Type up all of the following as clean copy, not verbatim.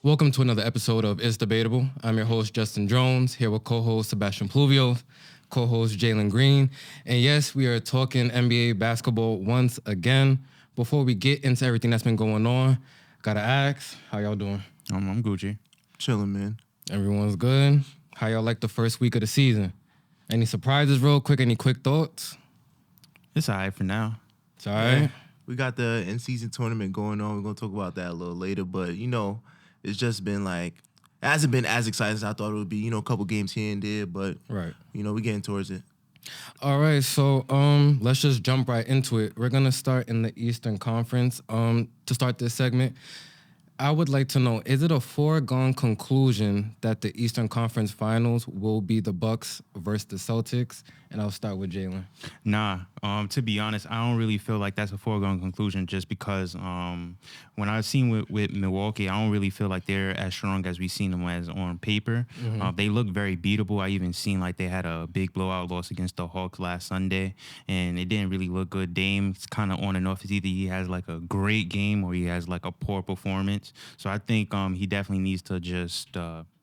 Welcome to another episode of It's Debatable. I'm your host, Justin Jones, here with co-host Sebastian Pluvio, co-host Jalen Green. And yes, we are talking NBA basketball once again. Before we get into everything that's been going on, gotta ask, how y'all doing? I'm Gucci. Chilling, man. Everyone's good? How y'all like the first week of the season? Any surprises real quick? Any quick thoughts? It's all right for now. It's all right. Yeah. We got the in-season tournament going on. We're going to talk about that a little later. But, it's just been like, it hasn't been as exciting as I thought it would be. A couple games here and there. But, Right. we're getting towards it. All right, so let's just jump right into it. We're gonna start in the Eastern Conference. To start this segment, I would like to know: is it a foregone conclusion that the Eastern Conference Finals will be the Bucks versus the Celtics? And I'll start with Jalen. Nah, to be honest, I don't really feel like that's a foregone conclusion just because when I've seen with Milwaukee, I don't really feel like they're as strong as we've seen them as on paper. They look very beatable. I even seen like they had a big blowout loss against the Hawks last Sunday, and it didn't really look good. Dame's kind of on and off. It's either he has like a great game or he has like a poor performance. So I think he definitely needs to just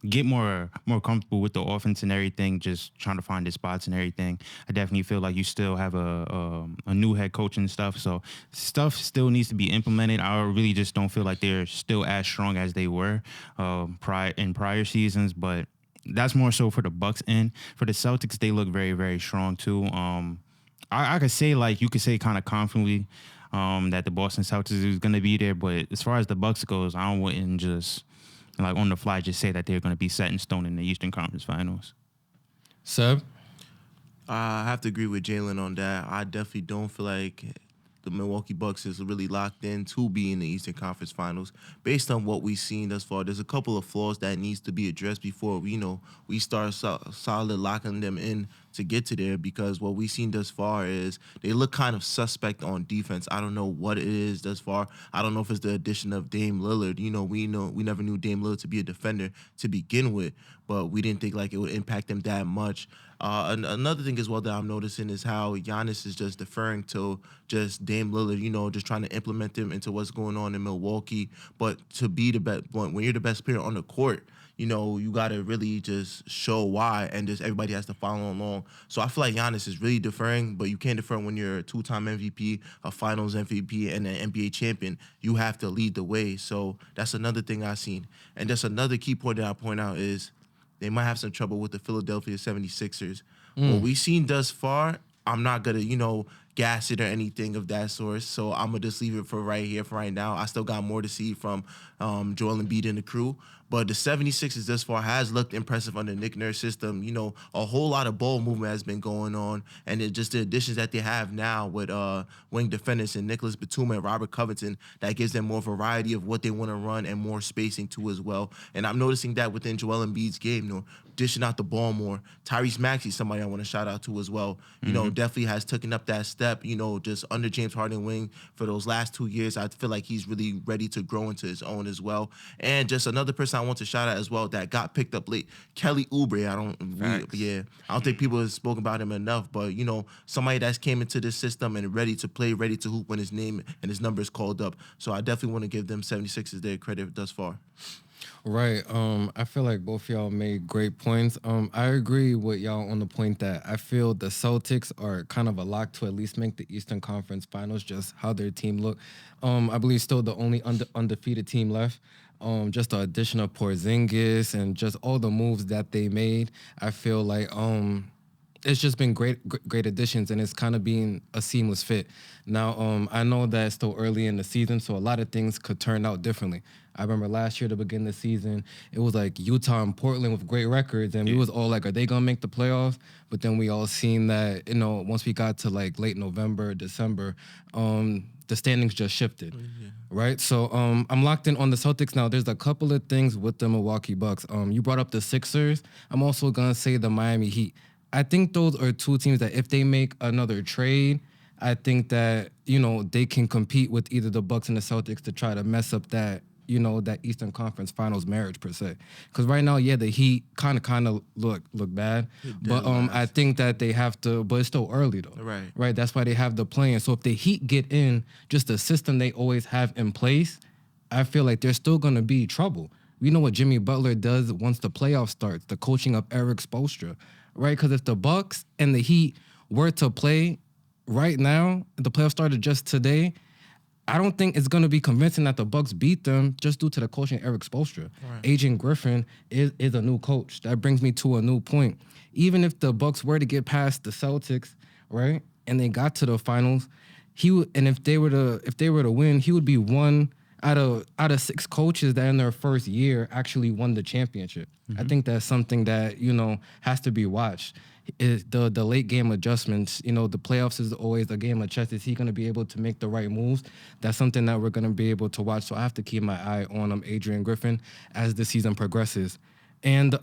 get more comfortable with the offense and everything, just trying to find his spots and everything. I definitely feel like you still have a new head coach and stuff, so stuff still needs to be implemented. I really just don't feel like they're still as strong as they were in prior seasons, but that's more so for the Bucks end. For the Celtics, they look very, very strong too. I could say, like, you could say kind of confidently that the Boston Celtics is going to be there, but as far as the Bucks goes, I wouldn't just like on the fly just say that they're going to be set in stone in the Eastern Conference Finals. Seb? I have to agree with Jalen on that. I definitely don't feel like the Milwaukee Bucks is really locked in to be in the Eastern Conference Finals. Based on what we've seen thus far, there's a couple of flaws that needs to be addressed before we start solid locking them in to get to there, because what we've seen thus far is they look kind of suspect on defense. I don't know what it is thus far. I don't know if it's the addition of Dame Lillard. We never knew Dame Lillard to be a defender to begin with, but we didn't think like it would impact them that much. Another thing as well that I'm noticing is how Giannis is just deferring to just Dame Lillard, just trying to implement them into what's going on in Milwaukee. But to be the best, when you're the best player on the court, you got to really just show why, and just everybody has to follow along. So I feel like Giannis is really deferring, but you can't defer when you're a two-time MVP, a Finals MVP, and an NBA champion. You have to lead the way. So that's another thing I've seen. And just another key point that I point out is they might have some trouble with the Philadelphia 76ers. What we've seen thus far, I'm not going to, gas it or anything of that sort. So I'm going to just leave it for right here, for right now. I still got more to see from Joel Embiid and the crew. But the 76ers thus far has looked impressive under Nick Nurse's system. A whole lot of ball movement has been going on. And just the additions that they have now with wing defenders and Nicholas Batum and Robert Covington, that gives them more variety of what they want to run and more spacing too as well. And I'm noticing that within Joel Embiid's game, dishing out the ball more. Tyrese Maxey, somebody I want to shout out to as well. Definitely has taken up that step, just under James Harden wing for those last 2 years. I feel like he's really ready to grow into his own as well. And just another person I want to shout out as well that got picked up late, Kelly Oubre. I don't think people have spoken about him enough, but somebody that's came into this system and ready to play, ready to hoop when his name and his number is called up. So I definitely want to give them 76ers their credit thus far. Right. I feel like both y'all made great points. I agree with y'all on the point that I feel the Celtics are kind of a lock to at least make the Eastern Conference Finals, just how their team look. I believe still the only undefeated team left. Just the addition of Porzingis and just all the moves that they made. I feel like it's just been great additions, and it's kind of being a seamless fit. Now, I know that it's still early in the season, so a lot of things could turn out differently. I remember last year to begin the season, it was like Utah and Portland with great records, and we was all like, are they going to make the playoffs? But then we all seen that, once we got to like late November, December, the standings just shifted, right? So I'm locked in on the Celtics now. There's a couple of things with the Milwaukee Bucks. You brought up the Sixers. I'm also going to say the Miami Heat. I think those are two teams that if they make another trade, I think that, they can compete with either the Bucks and the Celtics to try to mess up that, that Eastern Conference Finals marriage per se. Because right now, the Heat kind of look bad. But I think that they have to, but it's still early though. Right. That's why they have the play-in. So if the Heat get in, just the system they always have in place, I feel like there's still going to be trouble. We know what Jimmy Butler does once the playoff starts, the coaching of Eric Spoelstra, right? Because if the Bucks and the Heat were to play right now, the playoffs started just today, I don't think it's going to be convincing that the Bucks beat them just due to the coaching of Eric Spoelstra. Right. Agent Griffin is a new coach. That brings me to a new point. Even if the Bucks were to get past the Celtics, right, and they got to the finals, and if they were to win, he would be one out of six coaches that in their first year actually won the championship. I think that's something that has to be watched. Is the late game adjustments. The playoffs is always a game of chess. Is he going to be able to make the right moves? That's something that we're going to be able to watch. So I have to keep my eye on Adrian Griffin as the season progresses. And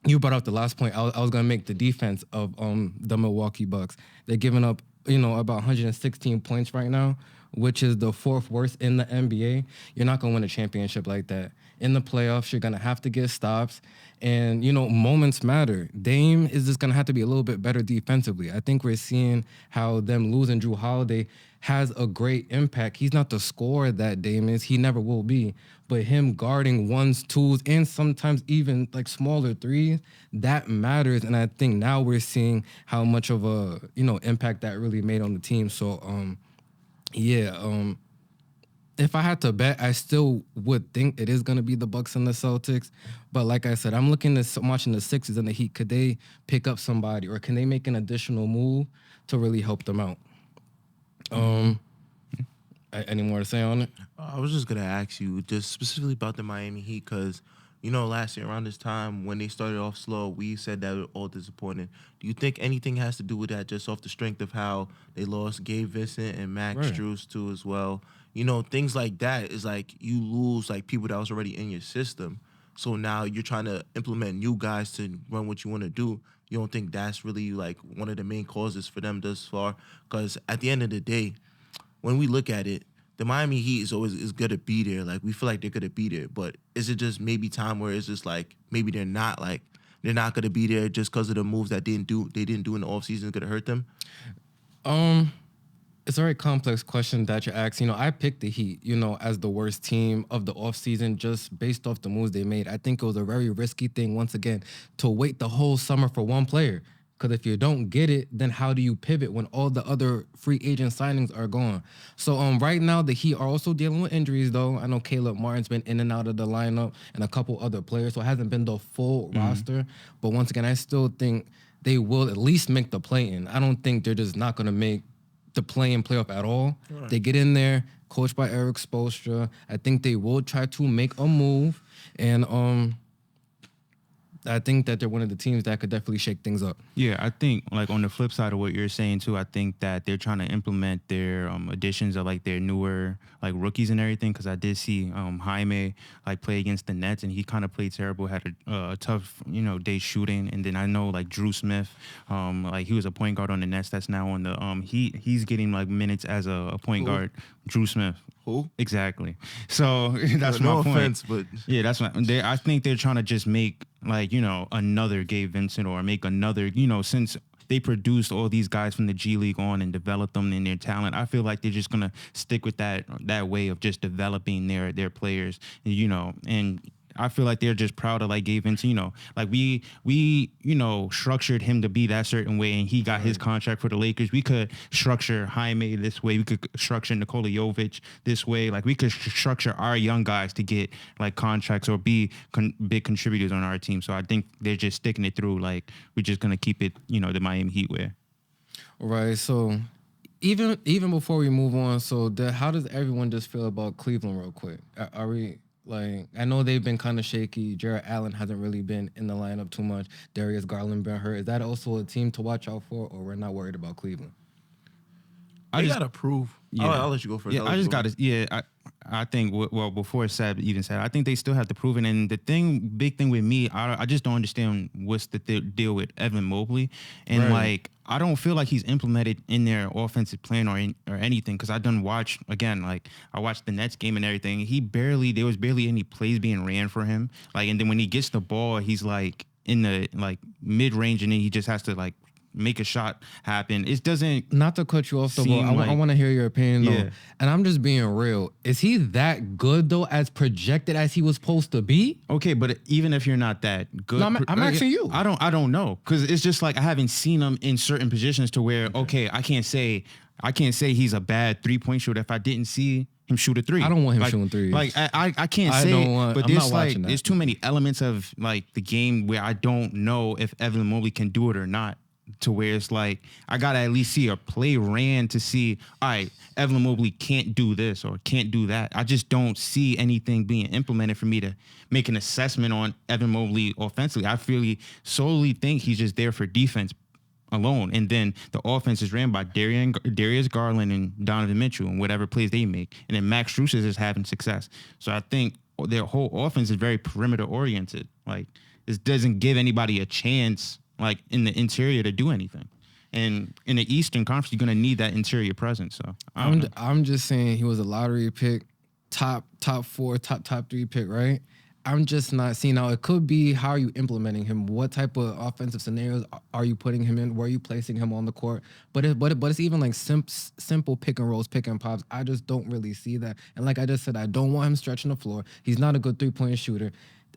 you brought up the last point. I was going to make the defense of the Milwaukee Bucks. They're giving up about 116 points right now, which is the fourth worst in the NBA. You're not going to win a championship like that. In the playoffs, you're going to have to get stops. And, moments matter. Dame is just going to have to be a little bit better defensively. I think we're seeing how them losing Drew Holiday has a great impact. He's not the scorer that Dame is. He never will be. But him guarding ones, twos, and sometimes even like smaller threes, that matters. And I think now we're seeing how much of a, impact that really made on the team. So, if I had to bet, I still would think it is going to be the Bucks and the Celtics. But like I said, I'm watching the Sixers and the Heat. Could they pick up somebody, or can they make an additional move to really help them out? Any more to say on it? I was just gonna ask you just specifically about the Miami Heat because last year around this time when they started off slow, we said that we were all disappointed. Do you think anything has to do with that, just off the strength of how they lost Gabe Vincent and Max Right. Strus too as well? Things like that is like you lose like people that was already in your system. So now you're trying to implement new guys to run what you want to do. You don't think that's really like one of the main causes for them thus far? Because at the end of the day, when we look at it, the Miami Heat is gonna be there. Like we feel like they're gonna be there, but is it just maybe time where it's just like maybe they're not gonna be there just because of the moves that they didn't do in the offseason is gonna hurt them? It's a very complex question that you ask. I picked the Heat, as the worst team of the offseason just based off the moves they made. I think it was a very risky thing, once again, to wait the whole summer for one player. Because if you don't get it, then how do you pivot when all the other free agent signings are gone? So right now, the Heat are also dealing with injuries, though. I know Caleb Martin's been in and out of the lineup and a couple other players, so it hasn't been the full roster. But once again, I still think they will at least make the play-in. I don't think they're just not going to make the play-in playoff at all. Right. They get in there, coached by Eric Spoelstra. I think they will try to make a move, and I think that they're one of the teams that could definitely shake things up. Yeah, I think like on the flip side of what you're saying too, I think that they're trying to implement their additions of like their newer like rookies and everything. Because I did see Jaime like play against the Nets and he kind of played terrible, had a tough day shooting. And then I know like Drew Smith, like he was a point guard on the Nets that's now on the he's getting like minutes as a point guard. Drew Smith. Who? Exactly. So that's my no point. offense, but yeah, that's what I think they're trying to just make like another Gabe Vincent or make another since they produced all these guys from the G League on and developed them in their talent. I feel like they're just gonna stick with that way of just developing their players, and I feel like they're just proud of like Gabe Vincent, like we structured him to be that certain way and he got his contract for the Lakers. We could structure Jaime this way. We could structure Nikola Jovic this way. Like we could structure our young guys to get like contracts or be big contributors on our team. So I think they're just sticking it through. Like we're just going to keep it, the Miami Heat way. Right. So even before we move on, so how does everyone just feel about Cleveland real quick? Are we... Like, I know they've been kind of shaky. Jarrett Allen hasn't really been in the lineup too much. Darius Garland been hurt. Is that also a team to watch out for, or we're not worried about Cleveland? I gotta prove. Yeah. I'll let you go first. Yeah, I just gotta. Yeah, I think. Well, before Seb even said, I think they still have to prove it. And the big thing with me, I just don't understand what's the deal with Evan Mobley, and like I don't feel like he's implemented in their offensive plan or anything. Because I done watch again, like I watched the Nets game and everything. There was barely any plays being ran for him. Like, and then when he gets the ball, he's like in the like mid range, and then he just has to like make a shot happen. It doesn't. Not to cut you off the ball, Seem I like- want to hear your opinion Yeah. though. And I'm just being real. Is he that good though, as projected as he was supposed to be? Okay, but even if you're not that good, No, I'm asking you. I don't know, because it's just like I haven't seen him in certain positions to where I can't say he's a bad 3-point shooter if I didn't see him shoot a three. I don't want him like, shooting threes. Like I can't I say don't it, want- but I'm there's not watching that. there's too many elements of like the game where I don't know if Evan Mobley can do it or not. To where it's like I gotta at least see a play ran to see, all right, Evan Mobley can't do this or can't do that. I just don't see anything being implemented for me to make an assessment on Evan Mobley offensively. I really solely think he's just there for defense alone, and then the offense is ran by Darius Garland and Donovan Mitchell and whatever plays they make, and then Max Strus is having success. So I think their whole offense is very perimeter oriented. Like this doesn't give anybody a chance like in the interior to do anything. And in the Eastern Conference, you're gonna need that interior presence. So I'm just saying he was a lottery pick, top 4, top 3 pick, right? I'm just not seeing now. It could be how are you implementing him? What type of offensive scenarios are you putting him in? Where are you placing him on the court? But it's even like simple pick and rolls, pick and pops. I just don't really see that. And like I just said, I don't want him stretching the floor. He's not a good 3-point shooter.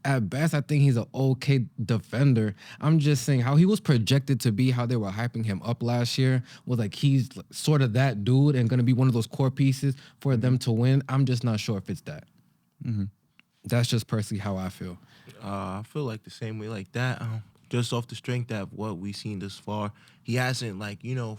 At best, I think he's an okay defender. I'm just saying how he was projected to be, how they were hyping him up last year, was like he's sort of that dude and going to be one of those core pieces for them to win. I'm just not sure if it's that. That's just personally how I feel. I feel like the same way like that. Just off the strength of what we've seen this far, he hasn't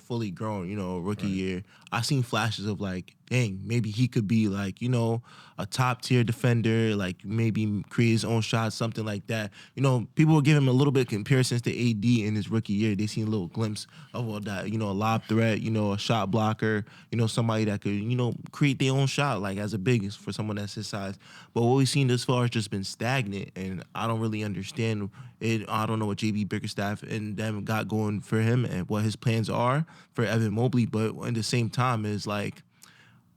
fully grown. Rookie year, I seen flashes of like, dang, maybe he could be like a top tier defender, like maybe create his own shots, something like that. People will give him a little bit of comparisons to AD in his rookie year. They seen a little glimpse of all that, a lob threat, a shot blocker, somebody that could create their own shot like as a big for someone that's his size. But what we've seen this far has just been stagnant, and I don't really understand it. I don't know what JB Bickerstaff and them got going for him and what his plans are for Evan Mobley. But at the same time, is like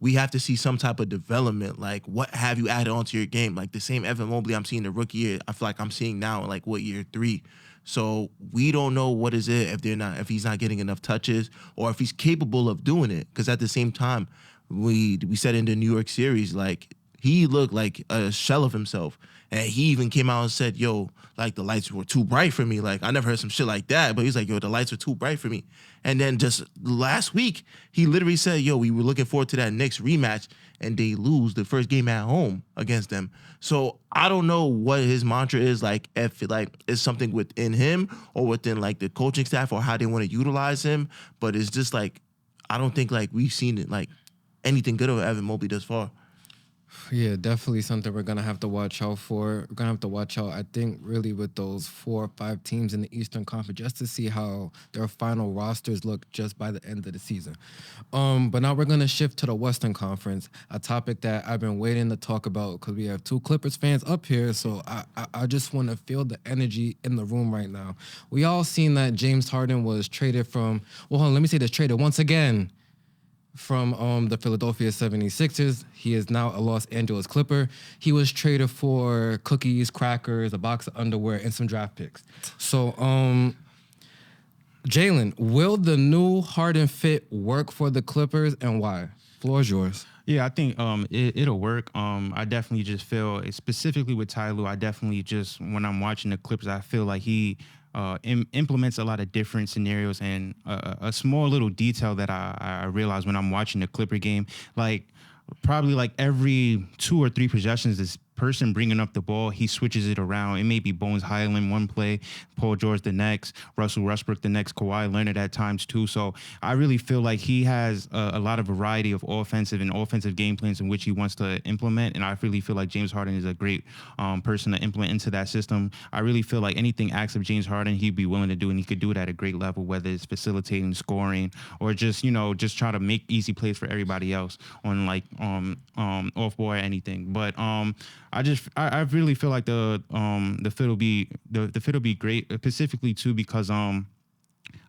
we have to see some type of development. Like, what have you added onto your game? Like the same Evan Mobley I'm seeing the rookie year, I feel like I'm seeing now in like year 3. So we don't know what is it if he's not getting enough touches or if he's capable of doing it. Because at the same time, we said in the New York series, like he looked like a shell of himself. And he even came out and said, yo, like the lights were too bright for me. Like I never heard some shit like that. But he's like, yo, the lights were too bright for me. And then just last week, he literally said, yo, we were looking forward to that Knicks rematch. And they lose the first game at home against them. So I don't know what his mantra is, like if it like is something within him or within like the coaching staff or how they want to utilize him. But it's just like, I don't think like we've seen it like anything good of Evan Mobley thus far. Yeah, definitely something we're going to have to watch out for. We're going to have to watch out, I think, really with those 4 or 5 teams in the Eastern Conference just to see how their final rosters look just by the end of the season. But now we're going to shift to the Western Conference, a topic that I've been waiting to talk about because we have 2 Clippers fans up here, so I just want to feel the energy in the room right now. We all seen that James Harden was traded from, well, hold on, let me say this, traded once again from the Philadelphia 76ers. He is now a Los Angeles Clipper. He was traded for cookies, crackers, a box of underwear, and some draft picks. So, Jalen, will the new Harden fit work for the Clippers and why? Floor is yours. Yeah, I think it'll work. I definitely just feel, specifically with Ty Lue, I definitely just, when I'm watching the Clippers, I feel like he implements a lot of different scenarios, and a small little detail that I realize when I'm watching the Clipper game, like probably like every 2 or 3 possessions, this person bringing up the ball, he switches it around. It may be Bones Highland one play, Paul George the next, Russell Westbrook the next, Kawhi Leonard at times too. So I really feel like he has a lot of variety of offensive game plans in which he wants to implement. And I really feel like James Harden is a great person to implement into that system. I really feel like anything asked of James Harden, he'd be willing to do, and he could do it at a great level, whether it's facilitating, scoring, or just try to make easy plays for everybody else on like off ball or anything. But I really feel like the fit will be great, specifically too because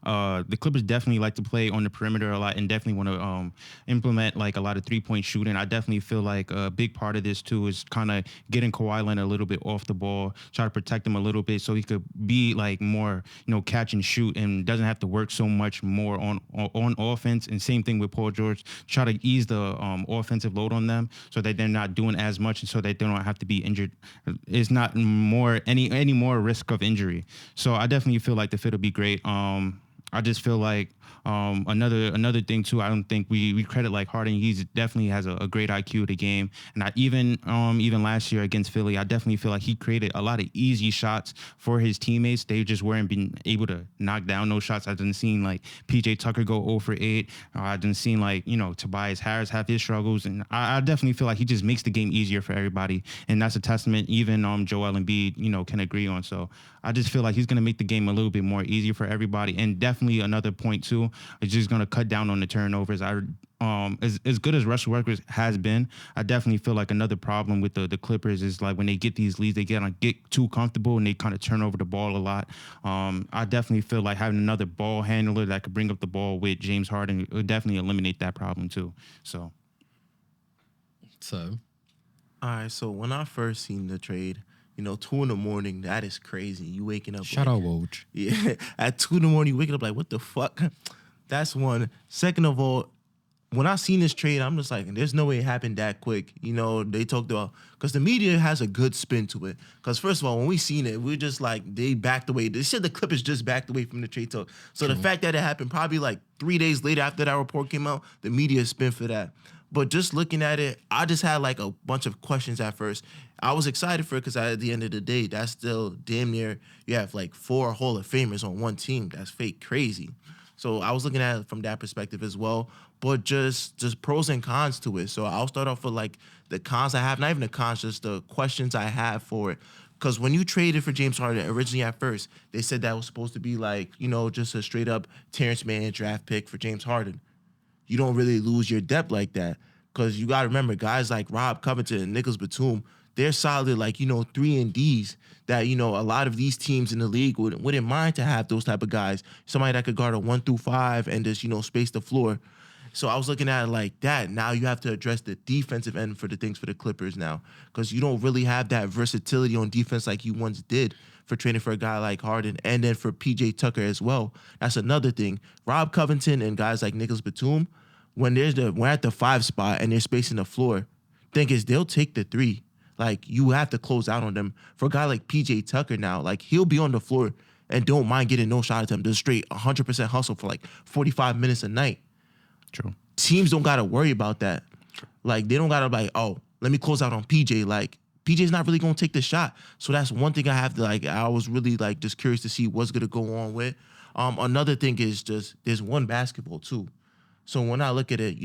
the Clippers definitely like to play on the perimeter a lot and definitely want to implement like a lot of 3-point shooting. I definitely feel like a big part of this too is kind of getting Kawhi Leonard a little bit off the ball, try to protect him a little bit so he could be like more, catch and shoot and doesn't have to work so much more on offense. And same thing with Paul George, try to ease the offensive load on them so that they're not doing as much and so that they don't have to be injured. It's not more any more risk of injury. So I definitely feel like the fit will be great. I just feel like another thing too. I don't think we credit like Harden. He's definitely has a great IQ of the game, and I even last year against Philly, I definitely feel like he created a lot of easy shots for his teammates. They just weren't being able to knock down those shots. I didn't see like PJ Tucker go 0 for 8. I didn't see like Tobias Harris have his struggles, and I definitely feel like he just makes the game easier for everybody, and that's a testament even Joel Embiid can agree on. So I just feel like he's going to make the game a little bit more easier for everybody, and definitely another point too. It's just going to cut down on the turnovers. As good as Russell Westbrook has been, I definitely feel like another problem with the Clippers is like when they get these leads, they get too comfortable and they kind of turn over the ball a lot. I definitely feel like having another ball handler that could bring up the ball with James Harden would definitely eliminate that problem too. So, all right. So when I first seen the trade, 2 a.m, that is crazy. You waking up. Shout out Woj. Yeah, at 2 a.m, you waking up like, what the fuck? That's one. Second of all, when I seen this trade, I'm just like, there's no way it happened that quick. They talked about, because the media has a good spin to it. Because first of all, when we seen it, we're just like, they backed away. They said the Clippers just backed away from the trade talk. So the fact that it happened probably like 3 days later after that report came out, the media spin for that. But just looking at it, I just had like a bunch of questions at first. I was excited for it because at the end of the day, that's still damn near, you have like 4 Hall of Famers on one team. That's fake crazy. So I was looking at it from that perspective as well, but just pros and cons to it. So I'll start off with like the cons I have, not even the cons, just the questions I have for it. Because when you traded for James Harden, originally at first, they said that was supposed to be like, just a straight up Terrence Mann draft pick for James Harden. You don't really lose your depth like that. Because you got to remember, guys like Rob Covington and Nicholas Batum, they're solid, like, 3 and Ds that, a lot of these teams in the league wouldn't mind to have those type of guys. Somebody that could guard a 1 through 5 and just, space the floor. So I was looking at it like that. Now you have to address the defensive end for the things for the Clippers now, because you don't really have that versatility on defense like you once did for trading for a guy like Harden, and then for PJ Tucker as well. That's another thing. Rob Covington and guys like Nicholas Batum, when we're at the 5 spot and they're spacing the floor, thing is they'll take the 3. Like, you have to close out on them. For a guy like PJ Tucker now, like, he'll be on the floor and don't mind getting no shot attempt, just straight 100% hustle for like 45 minutes a night. True. Teams don't got to worry about that. Like, they don't got to like, oh, let me close out on PJ. Like, PJ's not really going to take the shot. So that's one thing I have to, like, I was really, like, just curious to see what's going to go on with. Another thing is just, there's one basketball, too. So when I look at it,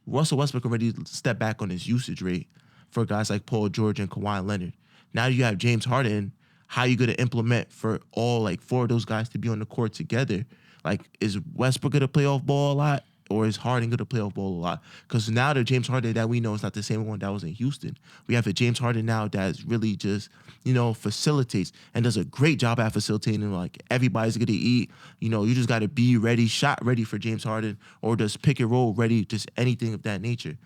Russell Westbrook already stepped back on his usage rate for guys like Paul George and Kawhi Leonard. Now you have James Harden. How are you going to implement for all, like, 4 of those guys to be on the court together? Like, is Westbrook going to play off ball a lot? Or is Harden going to play off ball a lot? Because now the James Harden that we know is not the same one that was in Houston. We have a James Harden now that's really just, facilitates and does a great job at facilitating. Like, everybody's going to eat. You just got to be ready, shot ready for James Harden, or just pick and roll ready, just anything of that nature.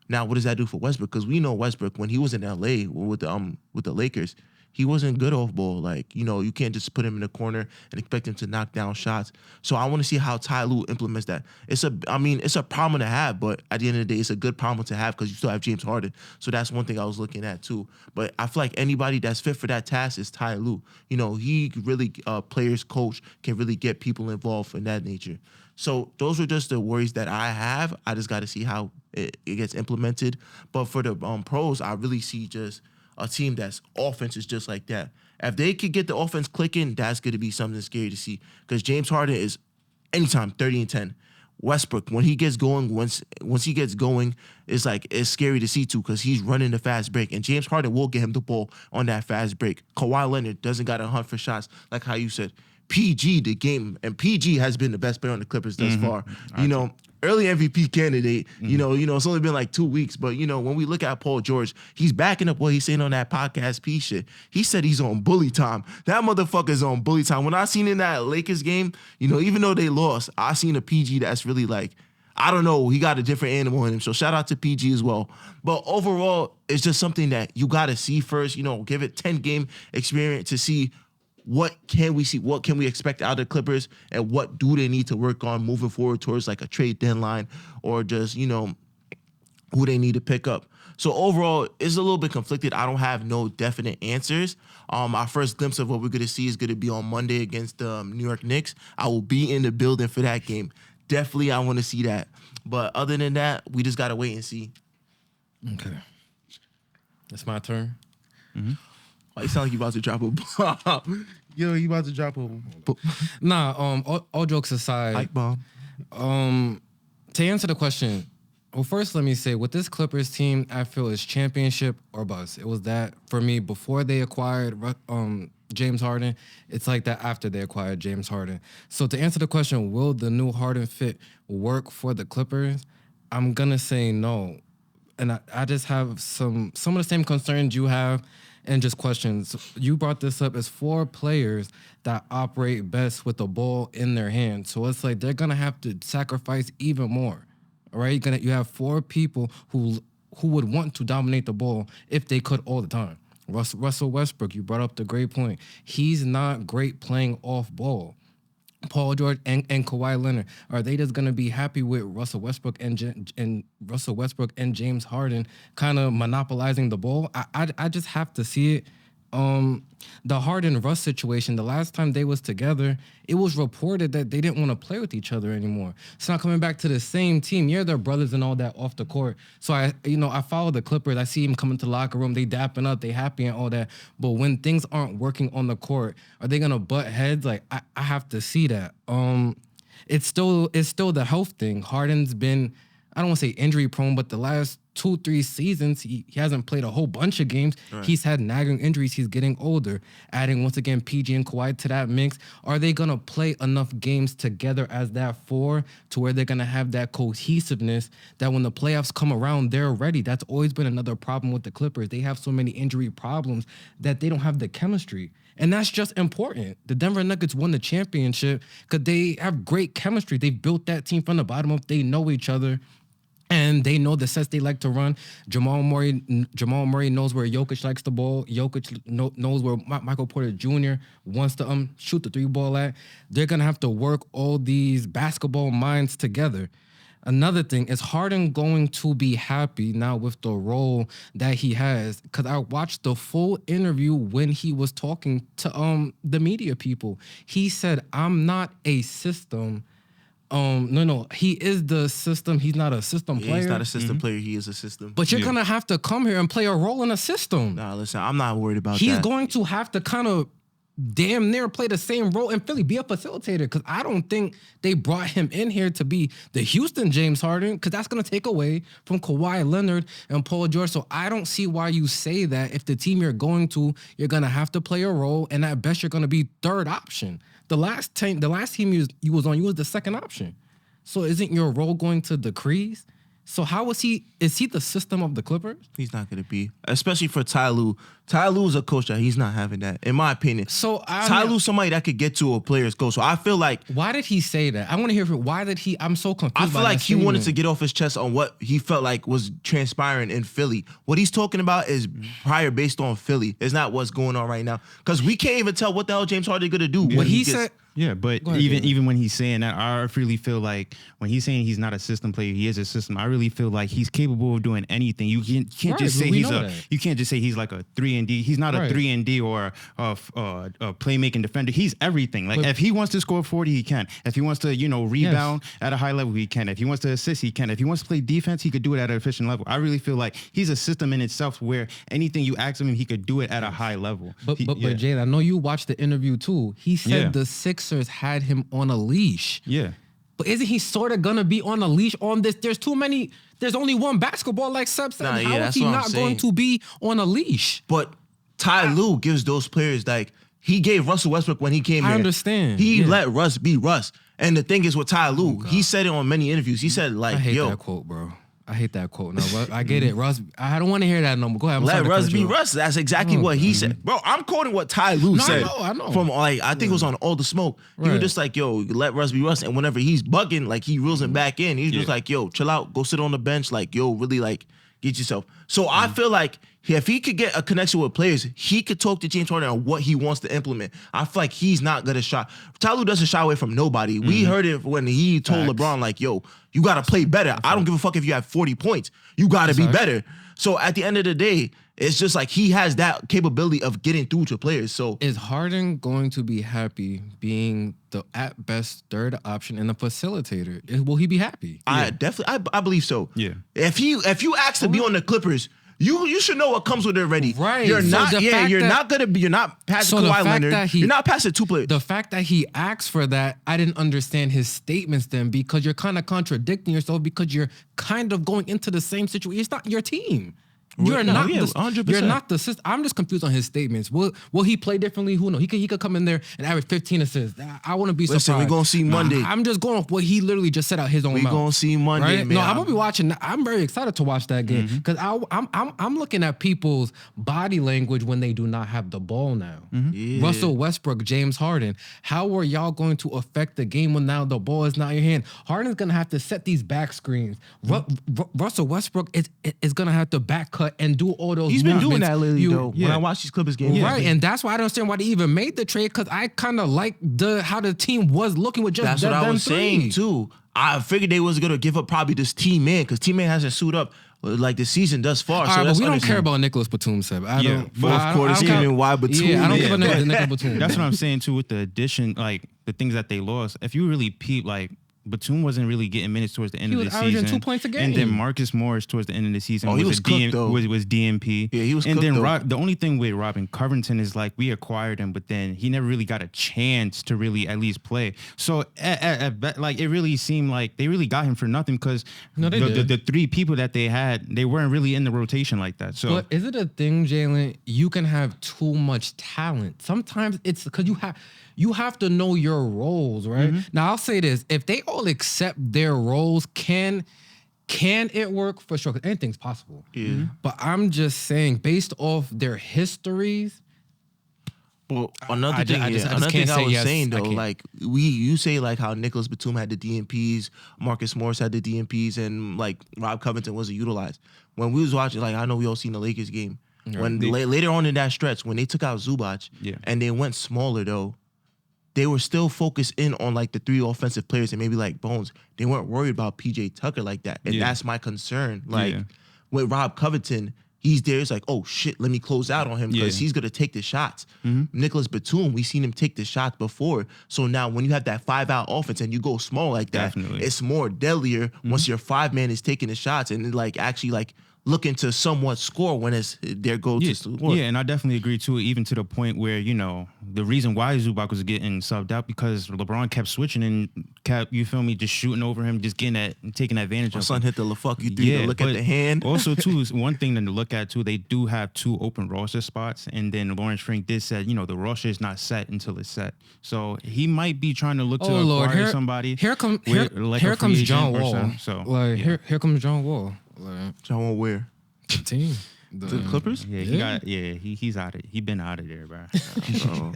Now, what does that do for Westbrook? Because we know Westbrook, when he was in LA with the Lakers, he wasn't good off ball. Like, you can't just put him in the corner and expect him to knock down shots. So I want to see how Ty Lue implements that. It's a problem to have, but at the end of the day, it's a good problem to have because you still have James Harden. So that's one thing I was looking at too. But I feel like anybody that's fit for that task is Ty Lue. He really, players coach, can really get people involved in that nature. So those are just the worries that I have. I just got to see how it gets implemented. But for the pros, I really see just a team that's offense is just like that. If they could get the offense clicking, that's going to be something scary to see. Because James Harden is anytime 30 and 10. Westbrook, when he gets going, once he gets going, it's scary to see too because he's running the fast break. And James Harden will get him the ball on that fast break. Kawhi Leonard doesn't got to hunt for shots like how you said. PG, the game, and PG has been the best player on the Clippers thus far. early MVP candidate. You know, it's only been like 2 weeks, but when we look at Paul George, he's backing up what he's saying on that podcast P shit. He said he's on bully time. That motherfucker's on bully time. When I seen in that Lakers game, even though they lost, I seen a PG that's really like, I don't know, he got a different animal in him. So shout out to PG as well. But overall, it's just something that you got to see first. Give it 10-game experience to see what can we see, what can we expect out of the Clippers, and what do they need to work on moving forward towards like a trade deadline or just, who they need to pick up. So overall, it's a little bit conflicted. I don't have no definite answers. Our first glimpse of what we're going to see is going to be on Monday against the New York Knicks. I will be in the building for that game. Definitely, I want to see that. But other than that, we just got to wait and see. Okay. It's my turn. Mm-hmm. Oh, you sound like you about to drop a bomb. Yo, you about to drop a bomb. Nah, all jokes aside. Like bomb. To answer the question, well, first let me say, with this Clippers team, I feel it's championship or bust. It was that for me before they acquired James Harden. It's like that after they acquired James Harden. So to answer the question, will the new Harden fit work for the Clippers? I'm gonna say no. And I just have some of the same concerns you have and just questions. You brought this up as 4 players that operate best with the ball in their hands. So it's like they're gonna have to sacrifice even more. All right, you have 4 people who would want to dominate the ball if they could all the time. Russell Westbrook, you brought up the great point. He's not great playing off ball. Paul George and Kawhi Leonard, are they just gonna be happy with Russell Westbrook and James Harden kind of monopolizing the ball? I just have to see it. The Harden-Russ situation, the last time they was together, it was reported that they didn't want to play with each other anymore. It's not coming back to the same team. Yeah, they're brothers and all that off the court. So I follow the Clippers. I see them coming to the locker room. They dapping up, they happy and all that. But when things aren't working on the court, are they gonna butt heads? Like I have to see that. It's still the health thing. Harden's been, I don't want to say injury prone, but the last 2-3 seasons, he hasn't played a whole bunch of games. Right. He's had nagging injuries. He's getting older. Adding, once again, PG and Kawhi to that mix. Are they going to play enough games together as that 4 to where they're going to have that cohesiveness that when the playoffs come around, they're ready? That's always been another problem with the Clippers. They have so many injury problems that they don't have the chemistry. And that's just important. The Denver Nuggets won the championship because they have great chemistry. They built that team from the bottom up. They know each other. And they know the sets they like to run. Jamal Murray knows where Jokic likes the ball. Jokic knows where Michael Porter Jr. wants to shoot the 3-ball at. They're going to have to work all these basketball minds together. Another thing, is Harden going to be happy now with the role that he has? Because I watched the full interview when he was talking to the media people. He said, I'm not a system. No, he is the system. He's not a system player. He's not a system player. He is a system. But you're going to have to come here and play a role in a system. Nah, listen, I'm not worried about that. He's going to have to kind of damn near play the same role in Philly, be a facilitator, because I don't think they brought him in here to be the Houston James Harden, because that's going to take away from Kawhi Leonard and Paul George. So I don't see why you say that if the team you're going to have to play a role, and at best you're going to be third option. The last team you was on, you was the second option. So isn't your role going to decrease? So how is he the system of the Clippers? He's not going to be, especially for Ty Lue. Ty Lue is a coach that he's not having that, in my opinion. So Ty Lue, somebody that could get to a player's coach. So I feel like, why did he say that? I want to hear from why did he? I'm so confused. I feel like he wanted to get off his chest on what he felt like was transpiring in Philly. What he's talking about is prior based on Philly. It's not what's going on right now, because we can't even tell what the hell James Harden going to do. What he said. Yeah, but even when he's saying that, I really feel like when he's saying he's not a system player, he is a system. I really feel like he's capable of doing anything. You can't just say you can't just say he's like a 3-and-D. He's not a 3-and-D or a playmaking defender. He's everything. Like if he wants to score 40, he can. If he wants to, rebound at a high level, he can. If he wants to assist, he can. If he wants to play defense, he could do it at an efficient level. I really feel like he's a system in itself where anything you ask him, he could do it at a high level. But Jay, I know you watched the interview too. He said the Sixers had him on a leash. Yeah. But isn't he sort of gonna be on a leash on this? There's only one basketball, like Seb said. How is he not going to be on a leash? But Ty Lue gives those players, like, he gave Russell Westbrook when he came here. I understand. He let Russ be Russ. And the thing is with Ty Lue, he said it on many interviews. He said like, I hate yo, that quote, bro. I hate that quote. No, I get it, Russ. I don't want to hear that no more. Go ahead. let Russ be Russ. That's exactly what he said. Bro, I'm quoting what Ty Lue said. I know. From like, I think it was on All the Smoke. He was just like, yo, let Russ be Russ. And whenever he's bugging, like he reels him back in. He's just like, yo, chill out. Go sit on the bench. Like, yo, really like get yourself. So I feel like if he could get a connection with players, he could talk to James Harden on what he wants to implement. I feel like he's not gonna shy. Ty Lue doesn't shy away from nobody. We heard it when he told LeBron, like, yo, you gotta play better. I don't give a fuck if you have 40 points. You gotta be better. So at the end of the day, it's just like he has that capability of getting through to players. So is Harden going to be happy being the at best third option and a facilitator? Will he be happy? I definitely I believe so. Yeah. If you ask to be on the Clippers, you should know what comes with it already. Right. You're So not. the Yeah. fact You're that- not gonna be. You're not past So the Kawhi fact Leonard. that You're not past the two players. The fact that he asked for that, I didn't understand his statements then, because you're kind of contradicting yourself, because you're kind of going into the same situation. It's not your team. You're No, not. yeah, The, 100%. you're not the system. I'm just confused on his statements. Will he play differently? Who knows? He could come in there and average 15 assists. I wouldn't be surprised. Listen, we're gonna see Monday. I'm just going off what he literally just said out his own We mouth. gonna see Monday, right? man. No, I'm gonna be watching. I'm very excited to watch that game because I'm looking at people's body language when they do not have the ball now. Yeah. Russell Westbrook, James Harden. How are y'all going to affect the game when now the ball is not in your hand? Harden's gonna have to set these back screens. Russell Westbrook is gonna have to back cut and do all those. He's been doing movements. that lately, though. When I watch these Clippers games, Right, and that's why I don't understand why they even made the trade, because I kind of like how the team was looking with just that's what I was saying too. I figured they was gonna give up probably this team man, because team man hasn't suited up like the season thus far. All So right, but that's we don't care understandable. about Nicholas Batum, Seb. I Yeah, don't. fourth I quarter don't scheming, care. why Batum? Yeah, I don't Yeah. give a Nicholas Batum. That's what I'm saying too with the addition, like the things that they lost. If you really peep, like Batum wasn't really getting minutes towards the end He of was the averaging season. 2 points a And then game. Marcus Morris towards the end of the season Oh, he was a cooked, though. was DMP. Yeah, he was And cooked, then though. the only thing with Robin Covington is like we acquired him, but then he never really got a chance to really at least play. So like it really seemed like they really got him for nothing, because No, they did. the three people that they had, they weren't really in the rotation like that. So But is it a thing, Jalen? You can have too much talent. Sometimes it's because you have to know your roles, right? Now I'll say this: if they all accept their roles, can it work? For sure, 'cause anything's possible. Yeah. But I'm just saying, based off their histories. Well, another I thing, just another can't thing I say was yes, saying I though, can't. like you say like how Nicholas Batum had the DNPs, Marcus Morris had the DNPs, and like Rob Covington wasn't utilized. When we was watching, like I know we all seen the Lakers game. When later on in that stretch, when they took out Zubac, and they went smaller though, they were still focused in on like the three offensive players and maybe like Bones. They weren't worried about PJ Tucker like that, and that's my concern. Like with Rob Covington. He's there. It's like, oh shit, let me close out on him because he's gonna take the shots. Nicholas Batum, we seen him take the shots before. So now when you have that 5-out offense and you go small like that, it's more deadlier once your 5-man is taking the shots and like actually like looking to somewhat score when it's their goal to score. Yeah, and I definitely agree too, even to the point where, you know, the reason why Zubac was getting subbed out because LeBron kept switching and kept, you feel me, just shooting over him, just getting that, taking advantage My of son him. hit the fuck you three to look at but the hand. Also, too, is one thing to look at too, they do have 2 open roster spots, and then Lawrence Frank did say, you know, the roster is not set until it's set. So he might be trying to look to acquire somebody. Here comes free John agent or Wall. so. Like here comes John Wall. Like, John Wall where? the team. The Clippers? Yeah, he's out of he been out of there, bro. Oh,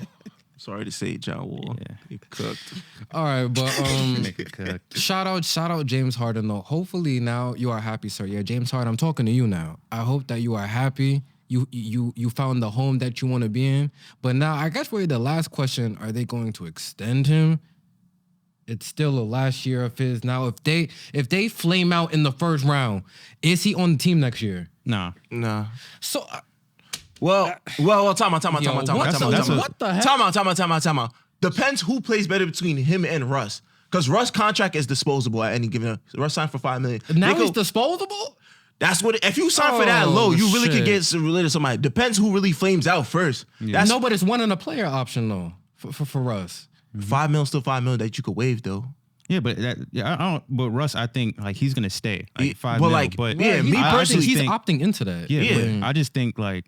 sorry to say, John Wall. Yeah. He cooked. All right, but Nigga cooked. shout out James Harden though. Hopefully now you are happy, sir. Yeah, James Harden, I'm talking to you now. I hope that you are happy. You found the home that you want to be in. But now I guess really the last question, are they going to extend him? It's still the last year of his. Now if they flame out in the first round, is he on the team next year? Nah. So Well, time out. what the heck? Time out. Depends who plays better between him and Russ. Because Russ' contract is disposable at any given. Russ signed for $5 million. Now he's disposable? That's what. If you sign for that low, you really could get related to somebody. Depends who really flames out first. That's No, but it's one in a player option though for us. $5 million, still $5 million that you could waive though. Yeah, but I don't. But Russ, I think like he's gonna stay like 5 Well, mil. like, But yeah, me I personally just he's think, opting into that. Yeah, Yeah. but I just think like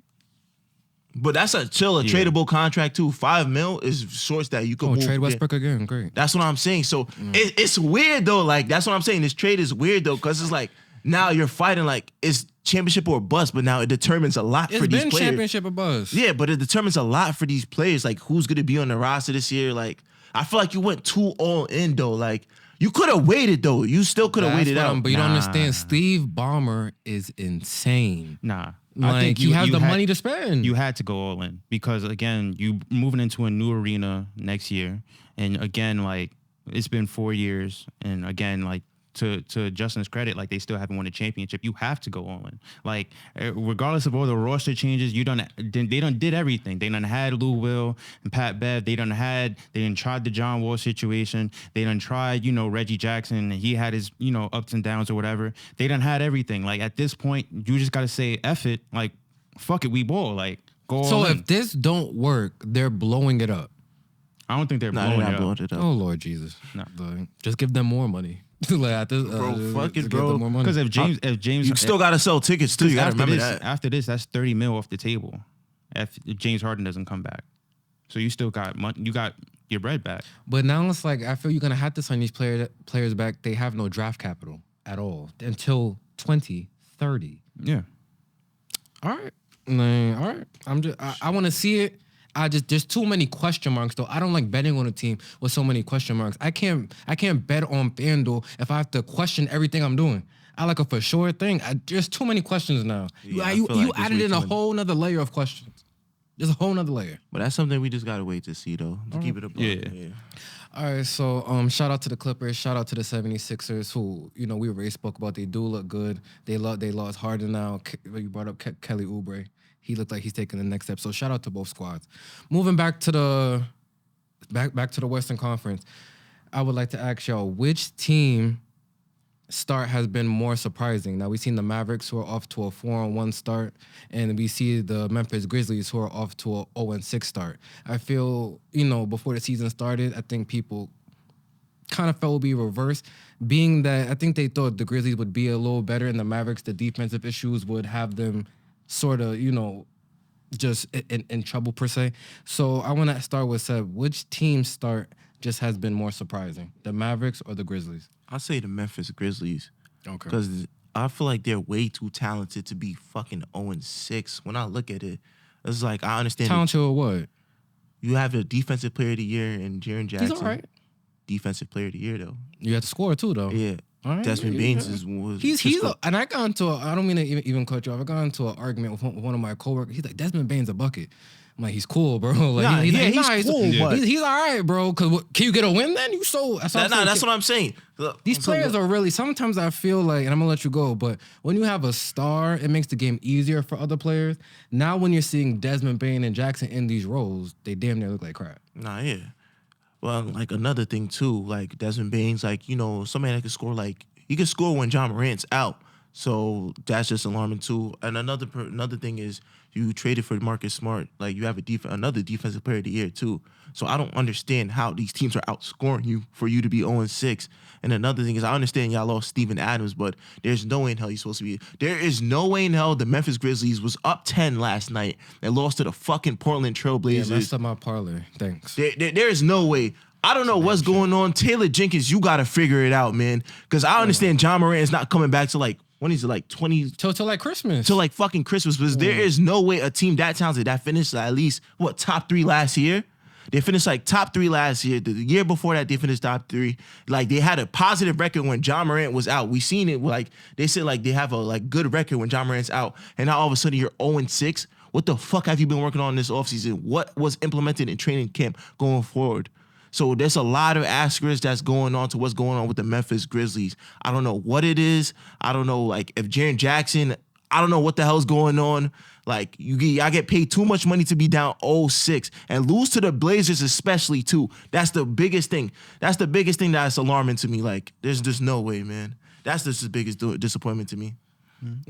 But that's a tradable contract too. $5 million is shorts that you can move. Trade Westbrook again. Great. That's what I'm saying. So it's weird though. Like that's what I'm saying. This trade is weird though, because it's like now you're fighting like it's championship or bust, but now it determines a lot for these players. It's been championship or bust. Yeah, but it determines a lot for these players. Like who's gonna be on the roster this year? Like I feel like you went too all in though. Like you could have waited though. You still could have waited out. But you don't understand. Steve Ballmer is insane. Nah. Like, I think he has the money to spend. You had to go all in because, again, you moving into a new arena next year. And, again, like, it's been 4 years. And, again, like, to Justin's credit, like, they still haven't won a championship. You have to go all in. Like, regardless of all the roster changes, they done did everything. They done had Lou Will and Pat Bev. They done tried the John Wall situation. They done tried, Reggie Jackson. He had his, ups and downs or whatever. They done had everything. Like, at this point, you just got to say, F it. Like, fuck it, we ball. Like, go all in. So if this don't work, they're blowing it up. I don't think they're blowing it up. Oh, Lord Jesus. No. Just give them more money. Like at this, bro, fuck it, give bro. them more money. Because if James, you still gotta sell tickets too. You gotta remember that. After this, that's $30 million off the table. If James Harden doesn't come back, so you still got money. You got your bread back. But now it's like I feel you're gonna have to sign these players back. They have no draft capital at all until 2030. Yeah. All right. All right. I want to see it. There's too many question marks though. I don't like betting on a team with so many question marks. I can't bet on FanDuel if I have to question everything I'm doing. I like a for sure thing. There's too many questions now. Yeah, you added in a whole nother layer of questions. There's a whole nother layer. But that's something we just gotta wait to see though. To keep it up. Yeah. All right, so shout out to the Clippers, shout out to the 76ers who, we already spoke about. They do look good. They lost Harden now. You brought up Kelly Oubre. He looked like he's taking the next step. So shout out to both squads. Moving back to the Western Conference, I would like to ask y'all, which team start has been more surprising? Now, we've seen the Mavericks who are off to a 4-1 start, and we see the Memphis Grizzlies who are off to a 0-6 start. I feel, before the season started, I think people kind of felt it would be reversed, being that I think they thought the Grizzlies would be a little better, and the Mavericks, the defensive issues would have them sort of, just in trouble per se. So I want to start with Seb. Which team start just has been more surprising, the Mavericks or the Grizzlies? I say the Memphis Grizzlies. Okay. Because I feel like they're way too talented to be fucking 0-6. When I look at it, it's like I understand. Talented or what? You have a defensive player of the year in Jaren Jackson. He's all right. Defensive player of the year though. You have to score too though. Yeah. All right, Desmond Baines was. And I got into I don't mean to even cut you off. I got into an argument with one of my coworkers. He's like, Desmond Baines a bucket. I'm like, he's cool, bro. Like, he's cool, but he's all right, bro. Cause can you get a win then? That's what I'm saying. These players are really. Sometimes I feel like, and I'm gonna let you go, but when you have a star, it makes the game easier for other players. Now, when you're seeing Desmond Bain and Jackson in these roles, they damn near look like crap. Yeah. Well, like another thing too, like Desmond Baines, like somebody that can score. Like he can score when John Morant's out. So that's just alarming too. And another thing is you traded for Marcus Smart. Like you have another defensive player of the year too. So I don't understand how these teams are outscoring you for you to be 0-6. And another thing is I understand y'all lost Steven Adams, but there's no way in hell you're supposed to be. There is no way in hell the Memphis Grizzlies was up 10 last night and lost to the fucking Portland Trailblazers. Yeah, messed up my parlay. Thanks. There is no way. I don't know what's going on. Taylor Jenkins, you got to figure it out, man. Because I understand John Morant is not coming back to like, when is it, like 20? Till like Christmas. Till like fucking Christmas. Because there is no way a team that talented that finished at least, top 3 last year? They finished like top 3 last year. The year before that, they finished top 3. Like they had a positive record when John Morant was out. We seen it. Like they said, like they have a like good record when John Morant's out. And now all of a sudden you're 0-6. What the fuck have you been working on this offseason? What was implemented in training camp going forward? So there's a lot of asterisks that's going on to what's going on with the Memphis Grizzlies. I don't know what it is. I don't know, like, if Jaren Jackson, I don't know what the hell's going on. Like, I get paid too much money to be down 0-6 and lose to the Blazers especially, too. That's the biggest thing. That's the biggest thing that's alarming to me. Like, there's just no way, man. That's just the biggest disappointment to me.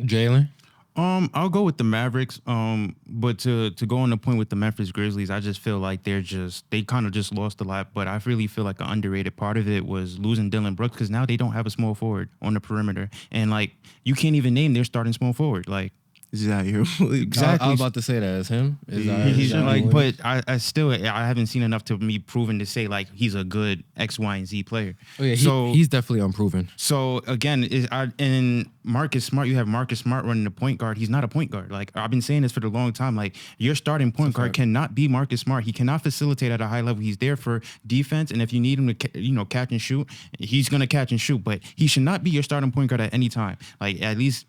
Jalen? I'll go with the Mavericks. But to go on the point with the Memphis Grizzlies, I just feel like they kind of just lost a lot. But I really feel like an underrated part of it was losing Dylan Brooks because now they don't have a small forward on the perimeter, and like you can't even name their starting small forward. Like He's out here. Exactly. I was about to say that as him. He's that like, Williams? but I still I haven't seen enough to me proven to say like he's a good X, Y, and Z player. Oh yeah, so he's definitely unproven. So again, in Marcus Smart, you have Marcus Smart running the point guard. He's not a point guard. Like I've been saying this for a long time. Like your starting point guard cannot be Marcus Smart. He cannot facilitate at a high level. He's there for defense, and if you need him to catch and shoot, he's gonna catch and shoot. But he should not be your starting point guard at any time. Like at least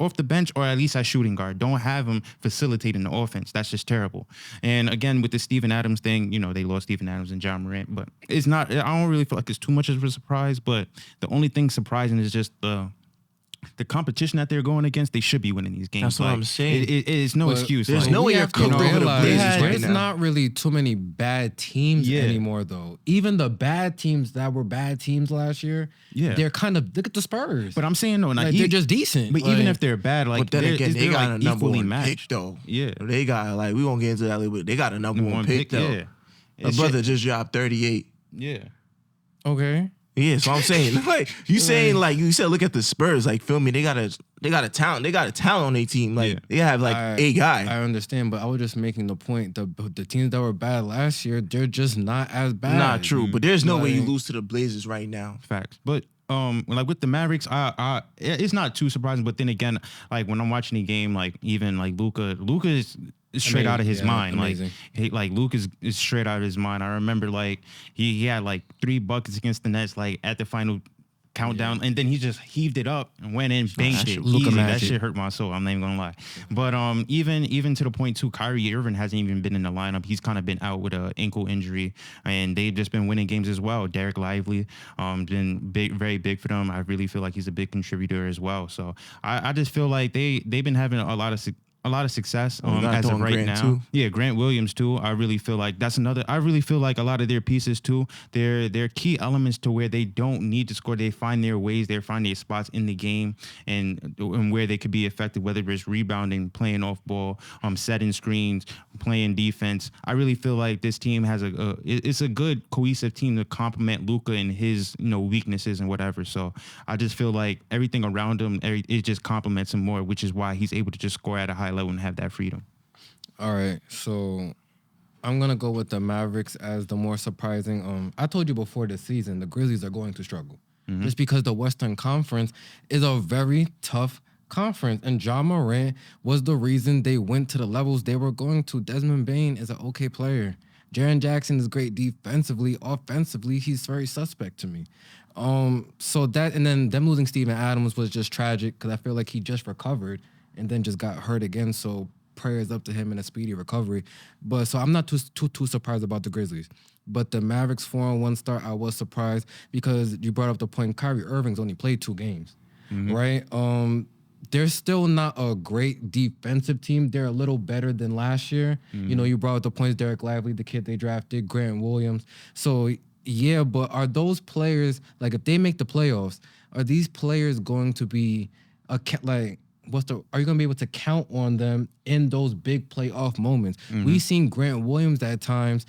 off the bench, or at least at shooting guard. Don't have him facilitating the offense. That's just terrible. And again, with the Steven Adams thing, they lost Steven Adams and John Morant, but it's not. I don't really feel like it's too much of a surprise. But the only thing surprising is just the competition that they're going against. They should be winning these games. That's what I'm saying. It is no excuse. There's no way you're cooking over the Blazers right there's now. not really too many bad teams anymore, though. Even the bad teams that were bad teams last year, they're kind of look at the Spurs. But I'm saying no, they're just decent. But even if they're bad, like but then again, they got a number one pick though. Yeah, they got we won't get into that later, but they got a number one pick though. Yeah. My brother just dropped 38. Yeah. Okay. Yeah, so I'm saying, like you saying, like you said, look at the Spurs, like feel me, they got a talent on their team, like they have like a guy. I understand, but I was just making the point the teams that were bad last year, they're just not as bad. Not true, but there's no way you lose to the Blazers right now. Facts, but like with the Mavericks, it's not too surprising. But then again, like when I'm watching the game, like even like Luka is straight out of his mind. Amazing. Like Luke is straight out of his mind. I remember like he had like 3 buckets against the Nets like at the final countdown, and then he just heaved it up and went in, banked it. Easy. That shit hurt my soul. I'm not even gonna lie. But even to the point too, Kyrie Irving hasn't even been in the lineup. He's kind of been out with an ankle injury, and they've just been winning games as well. Derek Lively, been very big for them. I really feel like he's a big contributor as well. So I just feel like they've been having a lot of success as of right Grant now. too. Yeah, Grant Williams too. I really feel like that's another. I really feel like a lot of their pieces too. They're key elements to where they don't need to score. They find their ways. They find their spots in the game and where they could be effective. Whether it's rebounding, playing off ball, setting screens, playing defense. I really feel like this team has it's a good cohesive team to complement Luka and his weaknesses and whatever. So I just feel like everything around him, it just complements him more, which is why he's able to just score at a high level and have that freedom. All right, so I'm gonna go with the Mavericks as the more surprising. I told you before the season the Grizzlies are going to struggle just because the Western Conference is a very tough conference, and John Morant was the reason they went to the levels they were going to. Desmond Bane is an okay player. Jaren Jackson is great defensively. Offensively, he's very suspect to me. So that, and then them losing Steven Adams was just tragic because I feel like he just recovered and then just got hurt again. So prayers up to him in a speedy recovery. But so I'm not too surprised about the Grizzlies. But the Mavericks 4-1 start, I was surprised because you brought up the point Kyrie Irving's only played 2 games, right? They're still not a great defensive team. They're a little better than last year. You brought up the points, Derek Lively, the kid they drafted, Grant Williams. So yeah, but are those players, like if they make the playoffs, are these players going to be are you gonna be able to count on them in those big playoff moments? We've seen Grant Williams at times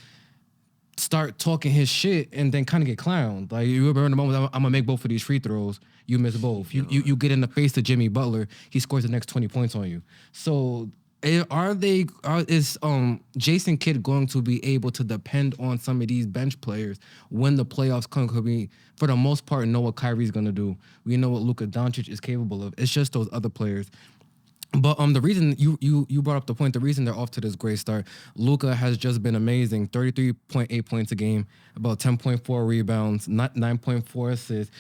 start talking his shit and then kind of get clowned. Like you remember the moment, I'm gonna make both of these free throws. You miss both. You get in the face to Jimmy Butler. He scores the next 20 points on you. So is Jason Kidd going to be able to depend on some of these bench players when the playoffs come? Could we, for the most part, know what Kyrie's gonna do. We know what Luka Doncic is capable of. It's just those other players. But the reason you brought up the point, the reason they're off to this great start, Luka has just been amazing. 33.8 points a game, about 10.4 rebounds, 9.4 assists.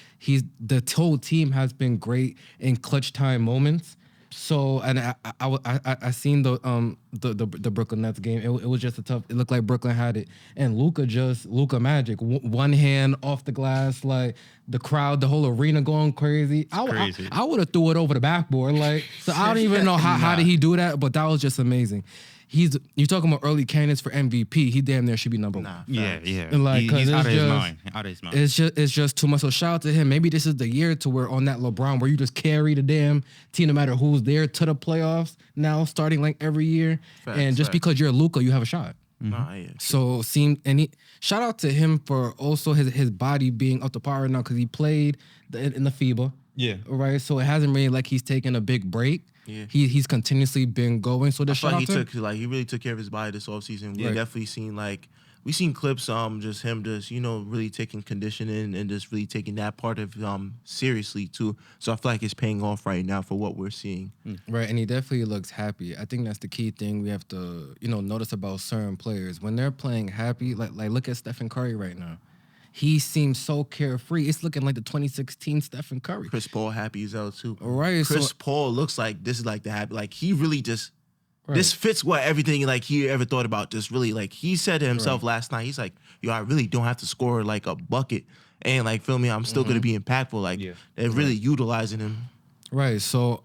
The whole team has been great in clutch time moments. So, and I seen the Brooklyn Nets game. It was just it looked like Brooklyn had it, and Luka magic, one hand off the glass, like the crowd, the whole arena going crazy. I would have threw it over the backboard, like, so I don't even know how did he do that, but that was just amazing. You're talking about early candidates for MVP. He damn near should be number 1. Yeah. And like, he's out of his mind. Out of his mind. It's just too much. So shout out to him. Maybe this is the year to where on that LeBron, where you just carry the damn team no matter who's there to the playoffs now, starting like every year. And just because you're Luka, you have a shot. So shout out to him for also his body being up to par right now because he played in the FIBA. Yeah. Right. So it hasn't really like he's taken a big break. Yeah. He's continuously been going. So I just feel shout like out to him. he really took care of his body this offseason. We Right. definitely seen we seen clips just him just really taking conditioning and just really taking that part of seriously too. So I feel like it's paying off right now for what we're seeing. Right, and he definitely looks happy. I think that's the key thing we have to, notice about certain players. When they're playing happy, like look at Stephen Curry right now. He seems so carefree. It's looking like the 2016 Stephen Curry. Chris Paul happy as hell too. Right, Chris so Paul looks like this is like the happy. Like he really just right. this fits what everything like he ever thought about. Just really like he said to himself last night. He's like, yo, I really don't have to score like a bucket and like feel me. I'm still gonna be impactful. Like they're really utilizing him. Right, so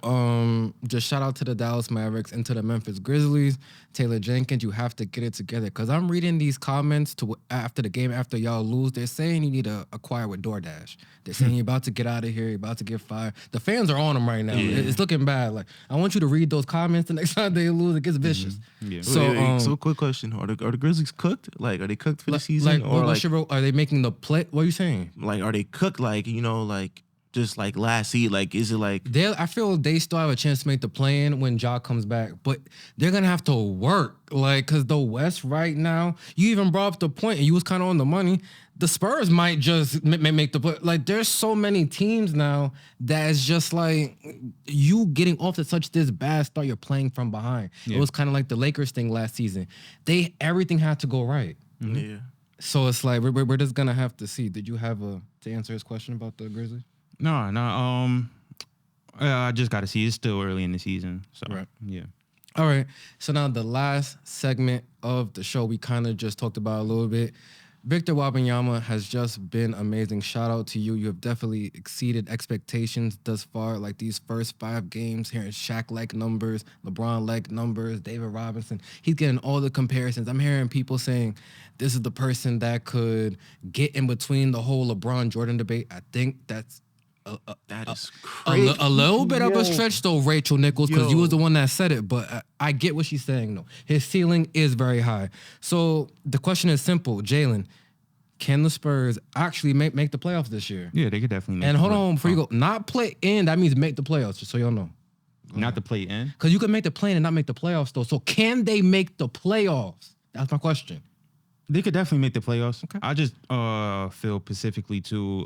just shout out to the Dallas Mavericks and to the Memphis Grizzlies. Taylor Jenkins, you have to get it together. Because I'm reading these comments after the game, after y'all lose. They're saying you need to acquire with DoorDash. They're saying you're about to get out of here, you're about to get fired. The fans are on them right now. Yeah. It's looking bad. Like I want you to read those comments the next time they lose. It gets vicious. Yeah. So quick question: Are the Grizzlies cooked? Like, are they cooked for the season? Are they making the play? What are you saying? Like, are they cooked? Like, just like last seed, like is it like I feel they still have a chance to make the play-in when Ja comes back, but they're gonna have to work, like, cause the West right now. You even brought up the point, and you was kind of on the money. The Spurs might just make the play. Like, there's so many teams now that's just like you getting off to such this bad start. You're playing from behind. Yeah. It was kind of like the Lakers thing last season. Everything had to go right. yeah. So it's like we're just gonna have to see. Did you have to answer his question about the Grizzlies? No. I just got to see. It's still early in the season, so Right. yeah. All right. So now the last segment of the show we kind of just talked about a little bit. Victor Wembanyama has just been amazing. Shout out to you. You have definitely exceeded expectations thus far. Like these first 5 games, hearing Shaq-like numbers, LeBron-like numbers, David Robinson. He's getting all the comparisons. I'm hearing people saying this is the person that could get in between the whole LeBron-Jordan debate. I think that's That is crazy. a little bit of a stretch, though, Rachel Nichols, because you Yo. was the one that said it. But I get what she's saying, though. His ceiling is very high. So the question is simple, Jalen. Can the Spurs actually make the playoffs this year? Yeah, they could definitely make And the hold play- on, before you go, not play in, that means make the playoffs, just so y'all know. Not to play in. Because you can make the play in and not make the playoffs, though. So can they make the playoffs? That's my question. They could definitely make the playoffs. Okay. I just feel specifically to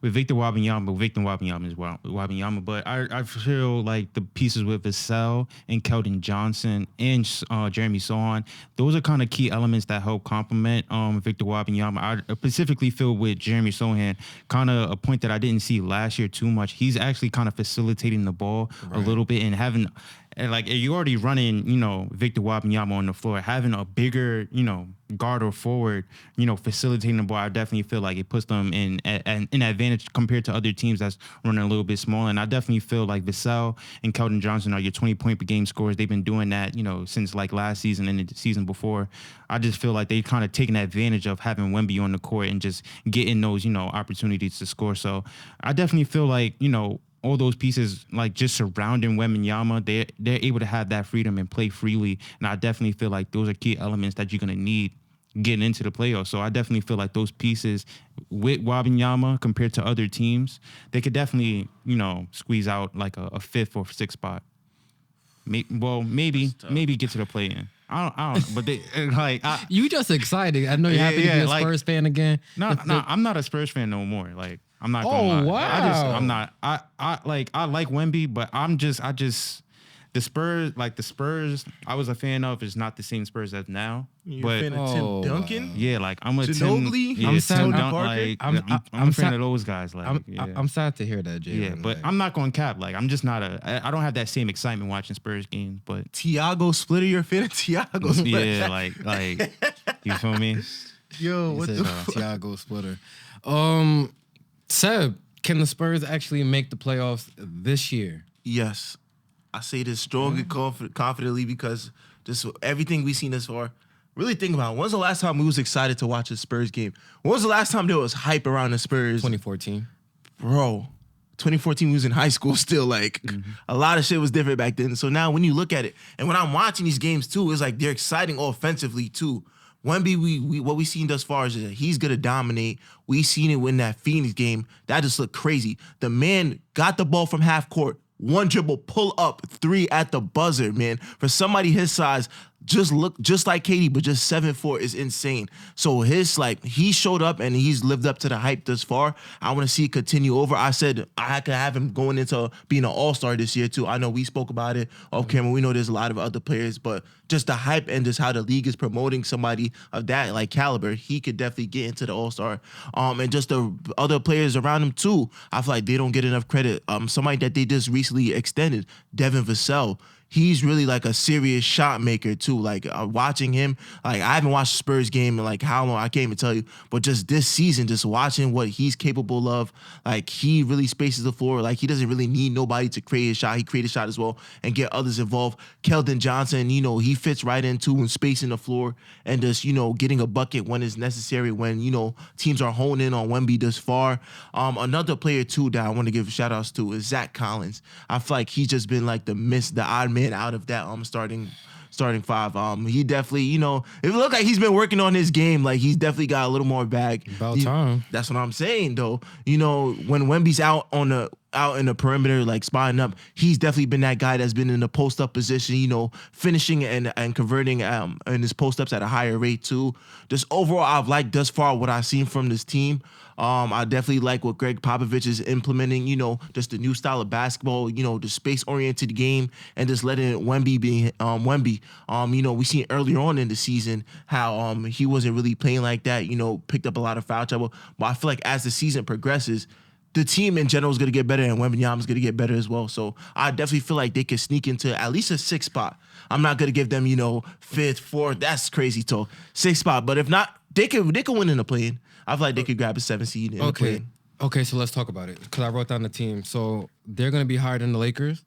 with Victor Wembanyama is Wembanyama, but I feel like the pieces with Vassell and Keldon Johnson and Jeremy Sohan, those are kind of key elements that help complement Victor Wembanyama. I specifically feel with Jeremy Sohan, kind of a point that I didn't see last year too much. He's actually kind of facilitating the ball a little bit and having. And like you're already running, Victor Wembanyama on the floor, having a bigger, guard or forward, facilitating the ball. I definitely feel like it puts them in an advantage compared to other teams that's running a little bit smaller. And I definitely feel like Vassell and Keldon Johnson are your 20-point per game scorers. They've been doing that, since like last season and the season before. I just feel like they kind of taken advantage of having Wemby on the court and just getting those, opportunities to score. So I definitely feel like, all those pieces, like just surrounding Wembanyama, they're able to have that freedom and play freely. And I definitely feel like those are key elements that you're going to need getting into the playoffs. So I definitely feel like those pieces with Wembanyama compared to other teams, they could definitely, squeeze out like a 5th or 6th spot. Maybe get to the play-in. I don't. But they You just excited. I know you're happy to be a Spurs fan again. No, I'm not a Spurs fan no more. Like I'm not gonna lie. Wow. I'm not. I like Wemby, but the Spurs I was a fan of is not the same Spurs as now. You're but a fan of Tim Duncan? yeah, like I'm a Ginobili? Tim. Yeah, I'm sad- Tim I'm- Duncan. Like I'm a fan of those guys. Like I'm sad to hear that, Jalen. yeah, but like, I'm not going to cap. Like I'm just not I don't have that same excitement watching Spurs games. But Tiago Splitter, you're a fan of Tiago Splitter? yeah, like you feel me? Yo, he what said, the fuck? Thiago Splitter. Seb, can the Spurs actually make the playoffs this year? Yes. I say this strong and confidently because just everything we've seen this far. Really think about it. When's the last time we was excited to watch a Spurs game? When was the last time there was hype around the Spurs? 2014. Bro, 2014 we was in high school still. Like, a lot of shit was different back then. So now when you look at it, and when I'm watching these games too, it's like they're exciting offensively too. Wemby, we what we seen thus far is that he's gonna dominate. We seen it win that Phoenix game. That just looked crazy. The man got the ball from half court, one dribble, pull up, 3 at the buzzer, man. For somebody his size, just look just like KD, but just 7'4" is insane. So he showed up and he's lived up to the hype thus far. I want to see it continue over. I said I could have him going into being an all-star this year too. I know we spoke about it off camera. We know there's a lot of other players, but just the hype and just how the league is promoting somebody of that like caliber, he could definitely get into the all-star. And just the other players around him too, I feel like they don't get enough credit. Somebody that they just recently extended, Devin Vassell. He's really like a serious shot maker too. Like watching him, like I haven't watched the Spurs game in like how long, I can't even tell you. But just this season, just watching what he's capable of, like he really spaces the floor. Like he doesn't really need nobody to create a shot. He creates a shot as well and get others involved. Keldon Johnson, he fits right into and spacing the floor and just getting a bucket when it's necessary. When teams are honing in on Wemby this far. Another player too that I want to give shout outs to is Zach Collins. I feel like he's just been like the odd man out of that starting five. He definitely, it looked like he's been working on his game. Like he's definitely got a little more bag. About time. That's what I'm saying though. When Wemby's out in the perimeter, like spotting up, he's definitely been that guy that's been in the post up position, finishing and converting in his post ups at a higher rate too. Just overall, I've liked thus far what I've seen from this team. I definitely like what Greg Popovich is implementing, just the new style of basketball, the space-oriented game, and just letting Wemby be Wemby. We seen earlier on in the season how he wasn't really playing like that, picked up a lot of foul trouble. But I feel like as the season progresses, the team in general is going to get better, and Wembanyama is going to get better as well. So I definitely feel like they could sneak into at least a 6th spot. I'm not going to give them, 5th, 4th. That's crazy talk. 6th spot. But if not, they could win in the play-in. I feel like they could grab a 7th seed in the play-in. Okay, so let's talk about it because I wrote down the team. So they're going to be higher than the Lakers?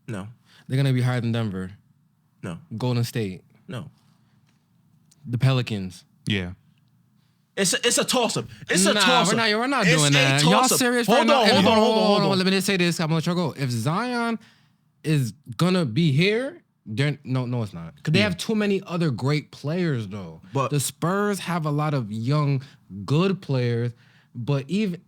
No. They're going to be higher than Denver? No. Golden State? No. The Pelicans? Yeah. It's a toss-up. It's a toss-up. We're not doing that. Y'all serious right now? Hold on. Let me just say this. I'm going to let y'all go. If Zion is going to be here, no, it's not. Because they have too many other great players, though. But the Spurs have a lot of young, good players. But even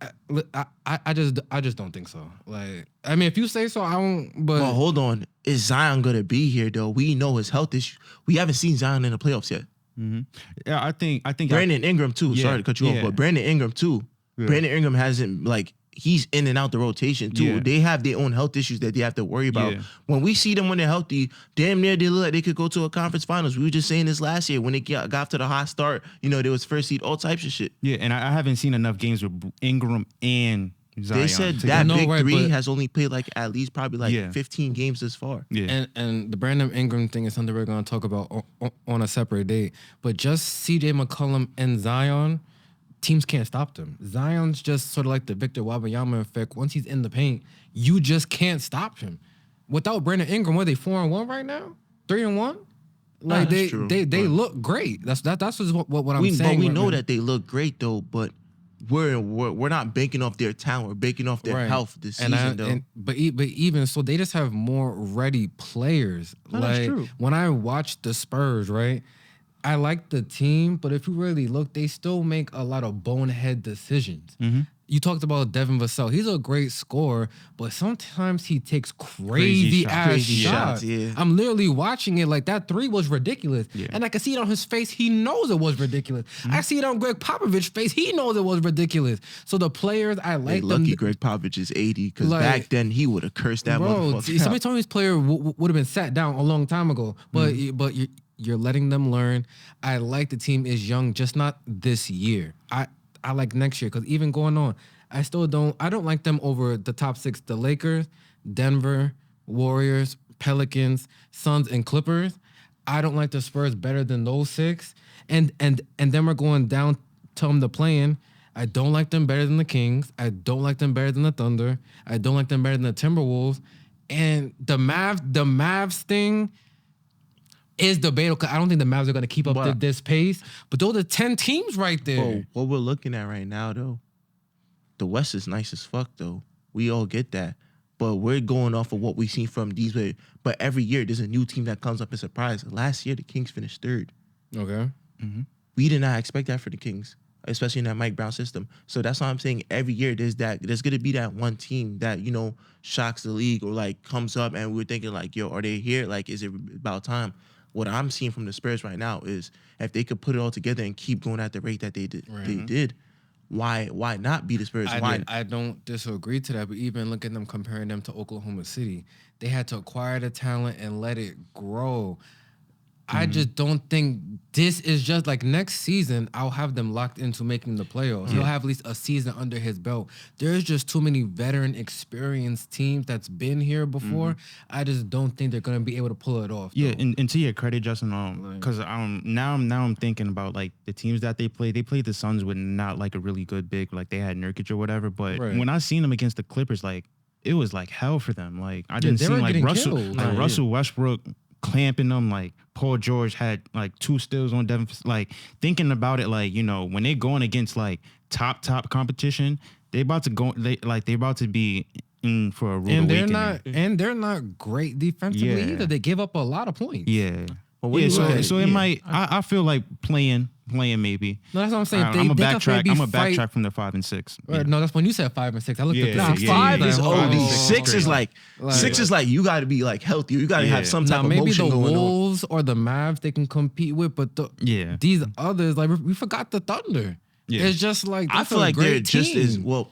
I just don't think so. Like, I mean, if you say so, I won't. But well, hold on. Is Zion gonna be here though? We know his health issue. We haven't seen Zion in the playoffs yet. Mm-hmm. Yeah, I think Brandon Ingram too. Yeah, Sorry to cut you off, but Brandon Ingram too. Yeah. Brandon Ingram hasn't he's in and out the rotation too. Yeah. They have their own health issues that they have to worry about. Yeah. When we see them when they're healthy, damn near they look like they could go to a conference finals. We were just saying this last year when they got off to the hot start. There was first seed, all types of shit. Yeah, and I haven't seen enough games with Ingram and Zion. They said that big three has only played at least probably 15 games this far. Yeah, and the Brandon Ingram thing is something we're going to talk about on a separate date. But just CJ McCollum and Zion, teams can't stop them. Zion's just sort of like the Victor Wembanyama effect. Once he's in the paint, you just can't stop him. Without Brandon Ingram, what are they 4-1 right now? 3-1? Like they look great. That's what I'm saying. But we know that they look great though. But we're not banking off their talent. We're banking off their health this season though. But even so, they just have more ready players. That's true. When I watch the Spurs, right? I like the team, but if you really look, they still make a lot of bonehead decisions. Mm-hmm. You talked about Devin Vassell. He's a great scorer, but sometimes he takes crazy shots. Yeah. I'm literally watching it like that 3 was ridiculous. Yeah. And I can see it on his face. He knows it was ridiculous. Mm-hmm. I see it on Greg Popovich's face. He knows it was ridiculous. So the players, I like them. Lucky Greg Popovich is 80 because back then he would have cursed that motherfucker. Somebody told me this player would have been sat down a long time ago. But you're letting them learn. I like the team is young, just not this year. I like next year because even going on, I don't like them over the top 6. The Lakers, Denver, Warriors, Pelicans, Suns, and Clippers. I don't like the Spurs better than those 6. And then we're going down to them the play-in. I don't like them better than the Kings. I don't like them better than the Thunder. I don't like them better than the Timberwolves. And the Mavs thing is debatable because I don't think the Mavs are going to keep up this pace. But those are 10 teams right there. Bro, what we're looking at right now, though, the West is nice as fuck, though. We all get that. But we're going off of what we've seen from these. But every year, there's a new team that comes up and surprises. Last year, the Kings finished 3rd. Okay. Mm-hmm. We did not expect that for the Kings. especially in that Mike Brown system. So that's why I'm saying every year there's gonna be that one team that shocks the league or like comes up and we're thinking like, yo, are they here? Like, is it about time? What I'm seeing from the Spurs right now is if they could put it all together and keep going at the rate that they did, why not be the Spurs? I don't disagree to that, but even look at them comparing them to Oklahoma City. They had to acquire the talent and let it grow. I just don't think this is just like next season. I'll have them locked into making the playoffs. He'll have at least a season under his belt. There's just too many veteran, experienced teams that's been here before. I just don't think they're gonna be able to pull it off. Yeah, and to your credit, Justin, because now I'm thinking about like the teams that they played. They played the Suns with not like a really good big, like they had Nurkic or whatever. But when I seen them against the Clippers, like it was like hell for them. Like I didn't see like Russell Westbrook clamping them. Like Paul George had like 2 steals on Devin. Like thinking about it, like when they're going against like top competition, they about to be in for a rude awakening. And they're not great defensively either. They give up a lot of points. Yeah. So it might. I feel like playing maybe. No, that's what I'm saying. I'm a backtrack from the 5 and 6. Yeah. No, that's when you said 5 and 6. I looked at the 5 is OD. 6 is like 6 is like you got to be like healthy. You got to have some type of motion going on. Maybe the Wolves or the Mavs they can compete with, but these others, like we forgot the Thunder. Yeah. It's just like I feel like they're just as well.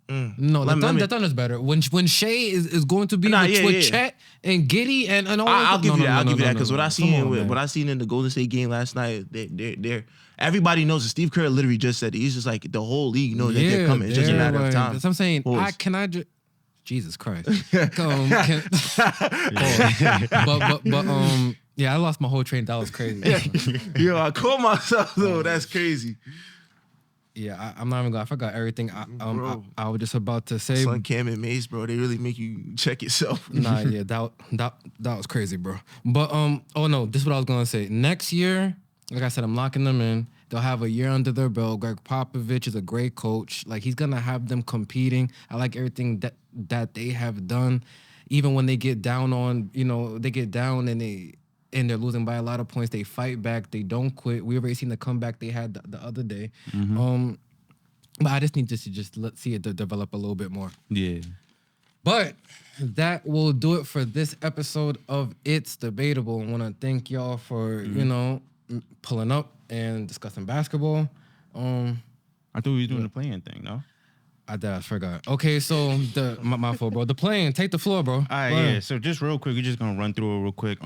No, the Thunder's better. When Shea is going to be with Chet and Giddey and all. I'll give you that because what I seen in the Golden State game last night, they're everybody knows that Steve Kerr literally just said he's just like the whole league knows that they're coming. It's just a matter of time. That's what I'm saying. Jesus Christ. Yeah, I lost my whole train. That was crazy. Yo, I caught myself though. That's crazy. Yeah, I'm not even gonna. I forgot everything. I was just about to say. Son Cam and Mace, bro, they really make you check yourself. Nah, yeah, that was crazy, bro. But oh no, this is what I was gonna say. Next year, like I said, I'm locking them in. They'll have a year under their belt. Greg Popovich is a great coach. Like he's gonna have them competing. I like everything that they have done. Even when they get down on, they get down and they're losing by a lot of points. They fight back. They don't quit. We already seen the comeback they had the other day. But I just need to just see it develop a little bit more. Yeah. But that will do it for this episode of It's Debatable. I want to thank y'all for, pulling up and discussing basketball. I thought we were doing the playing thing, no? I forgot. Okay, so my fault, bro. The plane, take the floor, bro. All right, yeah. So just real quick, we're just gonna run through it real quick.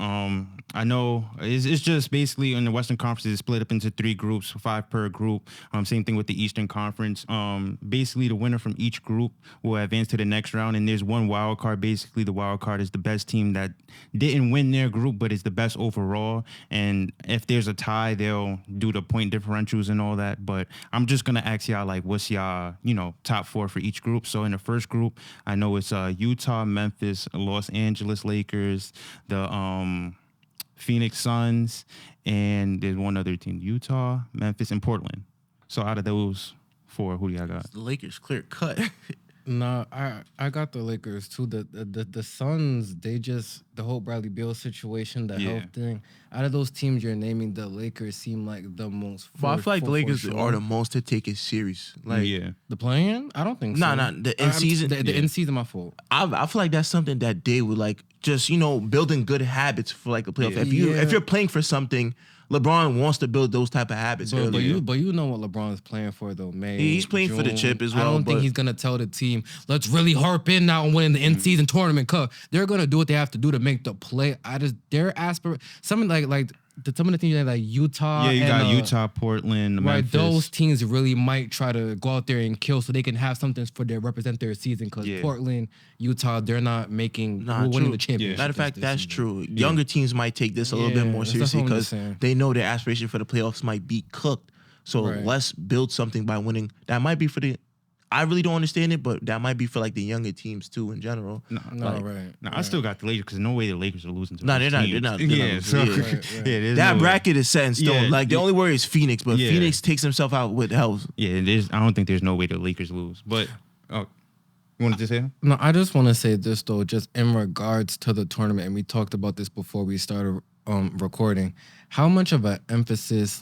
I know it's just basically in the Western Conference it's split up into 3 groups, 5 per group. Same thing with the Eastern Conference. Basically the winner from each group will advance to the next round, and there's one wild card. Basically, the wild card is the best team that didn't win their group, but is the best overall. And if there's a tie, they'll do the point differentials and all that. But I'm just gonna ask y'all like, what's y'all, top 4 for each group. So in the first group, I know it's Utah, Memphis, Los Angeles Lakers, the Phoenix Suns, and there's one other team, Utah, Memphis, and Portland. So out of those 4, who do y'all got? The Lakers clear cut. No, I got the Lakers too. The Suns, the whole Bradley Beal situation, the health thing. Out of those teams you're naming, the Lakers seem like the most. But I feel like the Lakers are the most to take it serious. Like the play-in, I don't think so. Nah, the in season. The in season, my fault. I feel like that's something that they would like. Just building good habits for like a playoff. If you're playing for something, LeBron wants to build those type of habits. But you know what LeBron's playing for though, man. He's playing for the chip as well. I don't think he's gonna tell the team, let's really harp in now and win the in-season tournament cup. They're gonna do what they have to do to make the play. Their aspiration, something like some of the teams like Utah. Yeah, you got Utah, Portland, Memphis. Those teams really might try to go out there and kill so they can have something for their represent their season. Because Portland, Utah, they're not winning the championship. Matter of fact, that's true. Younger teams might take this a little bit more seriously because they know their aspiration for the playoffs might be cooked. So let's build something by winning. That might be for the. I really don't understand it, but that might be for like the younger teams too in general. I still got the Lakers because no way the Lakers are losing to they're not. That bracket is set in stone. Like the only worry is Phoenix, but Phoenix takes himself out with health. Yeah, it is. I don't think there's no way the Lakers lose. But you wanted to say? No, I just want to say this though, just in regards to the tournament, and we talked about this before we started recording. How much of an emphasis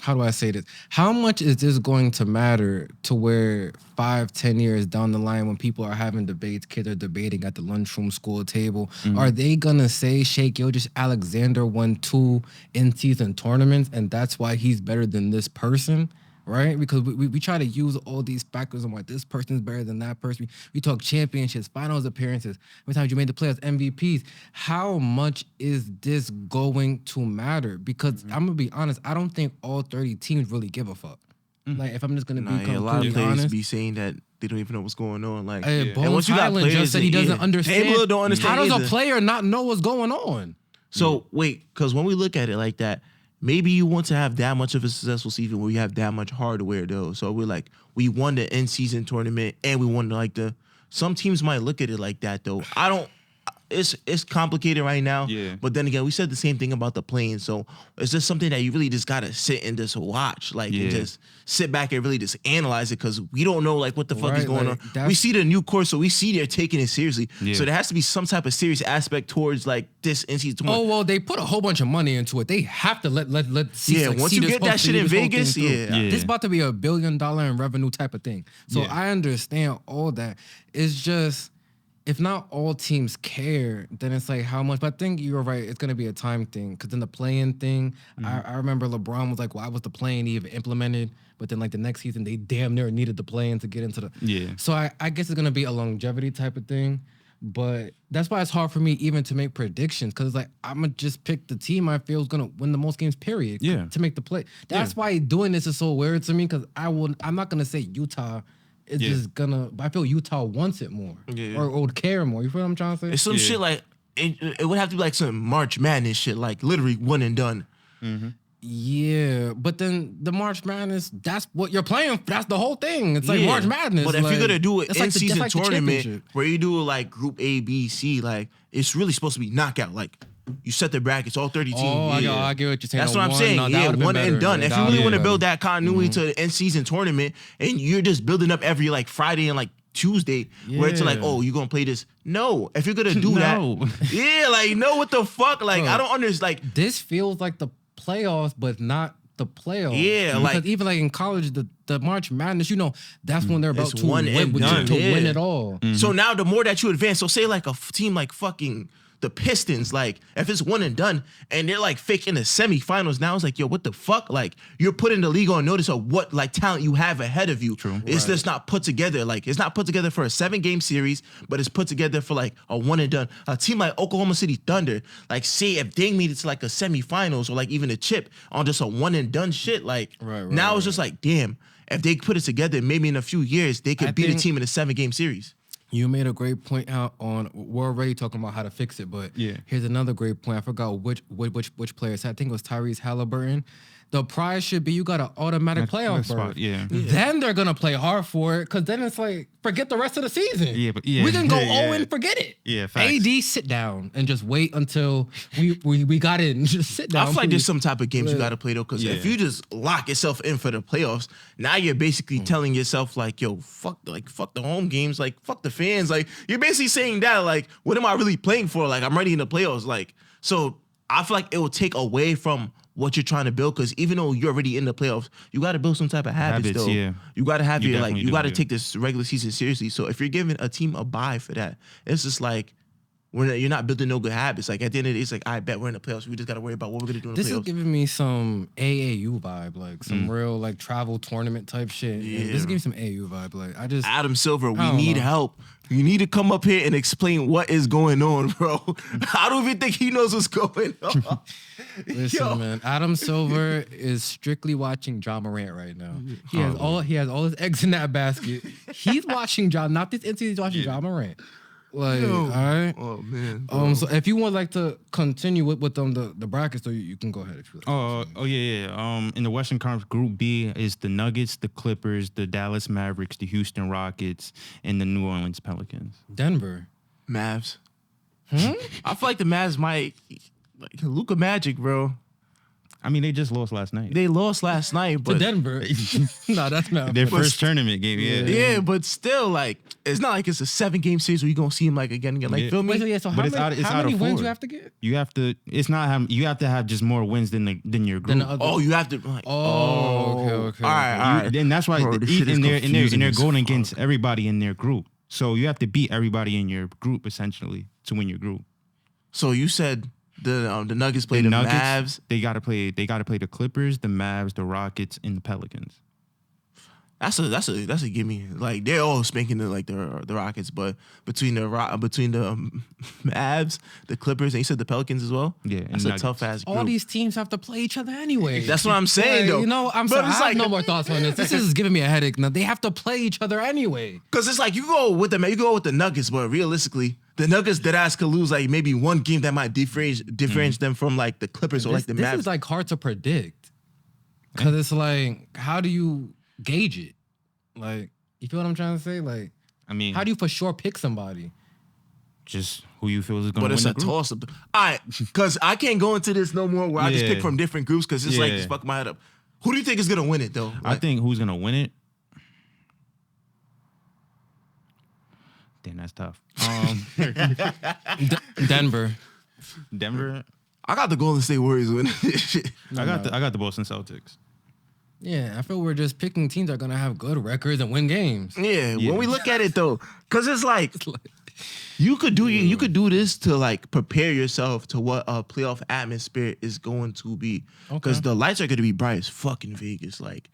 how do I say this? How much is this going to matter to where 5-10 years down the line when people are having debates, kids are debating at the lunchroom school table, are they gonna say Shai Gilgeous-Alexander won 2 in-season tournaments and that's why he's better than this person? Right? Because we try to use all these factors on why this person's better than that person. We talk championships, finals appearances, how many times you made the playoffs, MVPs. How much is this going to matter? Because I'm going to be honest, I don't think all 30 teams really give a fuck. Like, if I'm just going to be a lot of completely players honest. be saying that they don't even know what's going on. Like, Bones and once you got Highland players just said he doesn't understand. Taylor don't understand How does either. a player not know what's going on? So wait, because when we look at it like that, maybe you want to have that much of a successful season where you have that much hardware though. So we're like, we won the in-season tournament and we won like the. Some teams might look at it like that though. I don't. It's complicated right now. Yeah. But then again, we said the same thing about the plane. So it's just something that you really just gotta sit and just watch, like and just sit back and really just analyze it because we don't know like what the fuck is going on. We see the new course, so we see they're taking it seriously. Yeah. So there has to be some type of serious aspect towards like this NCAA tournament. Oh, well, they put a whole bunch of money into it. They have to let see. Yeah, like, once see you this get whole that shit thing- in this whole Vegas, thing through. yeah. This is about to be $1 billion in revenue type of thing. So Yeah. I understand all that. It's just, if not all teams care, then it's like how much. But I think you're right. It's going to be a time thing. Because then the play-in thing, I remember LeBron was like, why was the play-in even implemented? But then like the next season, they damn near needed the play-in to get into the. Yeah. So I guess it's going to be a longevity type of thing. But that's why it's hard for me even to make predictions. Because like, I'm going to just pick the team I feel is going to win the most games, period. Yeah. To make the play. That's why doing this is so weird to me. Because I'm not going to say Utah. It's just gonna. I feel Utah wants it more, or would care more. You feel what I'm trying to say? It's some shit like it would have to be like some March Madness shit, like literally one and done. Yeah, but then the March Madness, that's what you're playing. That's the whole thing. It's like Yeah. March Madness. But if you're gonna do it it's in like season the tournament championship. where you do like Group A, B, C, like it's really supposed to be knockout. Like you set the brackets, all 30 teams. Oh, I get what you're saying. That's A what I'm one, saying. no, that Yeah, would've been one better. and done. Yeah, If that you really would've want to been build better. that continuity to the end season tournament, and you're just building up every like Friday and like Tuesday, where it's like, Yeah. oh, you're gonna play this. No, if you're gonna do No. that, yeah, like no, what the fuck? Like I don't understand. Like This feels like the playoffs, but not the playoffs. Yeah, because like- even like in college, the March Madness, that's when they're about It's to one win, and done, to win yeah. it all. So now the more that you advance, so say like a team like fucking the Pistons, like if it's one and done and they're like fake in the semifinals, now it's like, yo, what the fuck? Like you're putting the league on notice of what like talent you have ahead of you. True. It's just not put together. Like it's not put together for a 7-game series, but it's put together for like a one and done. A team like Oklahoma City Thunder, like say if they made it to like a semifinals or like even a chip on just a one and done shit, like Right, now it's just like, damn, if they put it together, maybe in a few years they could I beat a think- team in a 7-game series. You made a great point out on. We're already talking about how to fix it, but Yeah. here's another great point. I forgot which player said. I think it was Tyrese Halliburton. The prize should be you got an automatic playoff spot, berth. yeah. Then they're gonna play hard for it because then it's like forget the rest of the season. Yeah, but yeah, we can go yeah. 0 and forget it. Yeah, facts. AD, sit down and just wait until we got in. Just sit down. I feel like please. there's some type of games you Yeah. got to play though, because if Yeah. you just lock yourself in for the playoffs, now you're basically telling yourself like, yo, fuck the home games, like fuck the fans, like you're basically saying that like, what am I really playing for? Like I'm ready in the playoffs, like so. I feel like it will take away from what you're trying to build because even though you're already in the playoffs, you got to build some type of habits though. Yeah. You got to have You your like definitely you do, got to yeah. take this regular season seriously. So if you're giving a team a bye for that, it's just like. You're not building no good habits. Like at the end of the day, it's like I bet we're in the playoffs. We just got to worry about what we're gonna do in the This is playoffs. giving me some AAU vibe, like some real like travel tournament type shit. Yeah. This is giving me some AAU vibe. Like I just Adam Silver, we don't need know. help. You need to come up here and explain what is going on, bro. I don't even think he knows what's going on. Listen, Yo. man. Adam Silver is strictly watching John Morant right now. He has all his eggs in that basket. He's watching John, not this entity. He's watching John Morant. Like, all right. Oh man. So if you would like to continue with the brackets, so you can go ahead if you like. Yeah. In the Western Conference, Group B is the Nuggets, the Clippers, the Dallas Mavericks, the Houston Rockets, and the New Orleans Pelicans. Denver. Mavs. I feel like the Mavs might like Luka Magic, bro. I mean, they just lost last night. They lost last night, To but Denver. No, that's not. Their first tournament game, yeah. yeah, but still, like, it's not like it's a 7-game series where you gonna see him like again and again. Like, Yeah. feel me? Wait, so yeah, so But how it's many, out- it's how out many of wins 4. you have to get? You have to. It's not. You have to have just more wins than your group. Than the other. Oh, you have to. Like, Okay. All right. And that's why Bro, this shit is and confusing they're as going fuck. against everybody in their group. So you have to beat everybody in your group essentially to win your group. So you said the Nuggets play the Mavs. They gotta play the Clippers, the Mavs, the Rockets, and the Pelicans. That's a gimme. Like, they're all spanking the Rockets, but between the Mavs, the Clippers, and you said the Pelicans as well. Yeah, and that's a Nuggets. tough ass group. All these teams have to play each other anyway. That's what I'm saying, Like, though. You know, I'm But sorry. I it's have like- no more thoughts on this. This is giving me a headache. Now they have to play each other anyway. Because it's like you go with the Nuggets, but realistically, the Nuggets that ass could lose like maybe one game that might differentiate them from like the Clippers or like the This Mavs. is like hard to predict because it's like, how do you gauge it? Like, you feel what I'm trying to say? Like, I mean, how do you for sure pick somebody? just who you feel is going to But win it's the a group? toss up. All right, because I can't go into this no more where I just Yeah. pick from different groups because it's like Yeah. just fuck my head up. Who do you think is gonna win it though? I Like, think who's gonna win it. Damn, that's tough. Denver. Denver. I got the Golden State Warriors winning this shit. I got the Boston Celtics. Yeah, I feel we're just picking teams that are gonna have good records and win games. Yeah, Yeah. when we look at it though, because it's like you could do this to like prepare yourself to what a playoff atmosphere is going to be. Because Okay. the lights are going to be bright as fuck in Vegas. Like,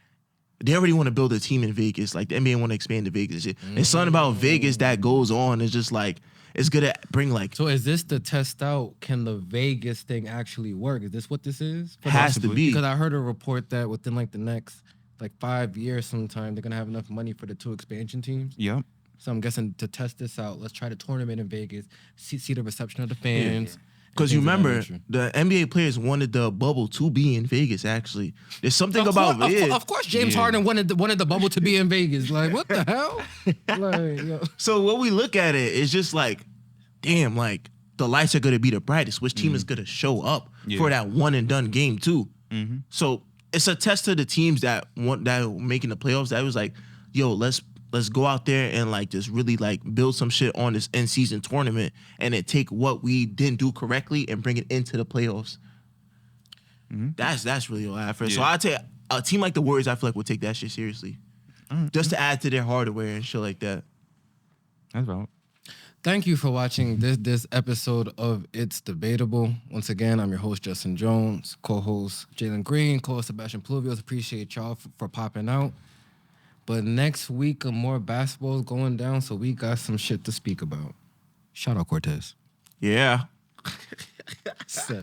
they already want to build a team in Vegas. Like, the NBA want to expand to Vegas. And shit. There's something about Vegas that goes on. It's just like it's gonna bring like So is this to test out, can the Vegas thing actually work? Is this what this is? has to be. Because I heard a report that within like the next like 5 years sometime, they're gonna have enough money for the 2 expansion teams. Yep. So I'm guessing to test this out, let's try the tournament in Vegas, see the reception of the fans. Because and you things of that remember, nature. the NBA players wanted the bubble to be in Vegas. Actually, there's something about it. Of course, James Yeah. Harden wanted the bubble to be in Vegas. Like, what the hell? Like, yo. So when we look at it, it's just like, damn, like the lights are gonna be the brightest. Which team is gonna show up for that one and done game too? So it's a test to the teams that are making the playoffs. That was like, yo, let's go out there and like just really like build some shit on this end season tournament, and then take what we didn't do correctly and bring it into the playoffs. That's really all I have for it. So Yeah. I'd say a team like the Warriors, I feel like would take that shit seriously, just to add to their hardware and shit like that. That's about. Thank you for watching this episode of It's Debatable. Once again, I'm your host, Justin Jones, co-host Jalen Green, co-host Sebastian Pluvios. Appreciate y'all for popping out. But next week, more basketball is going down, so we got some shit to speak about. Shout out Cortez. Yeah. So-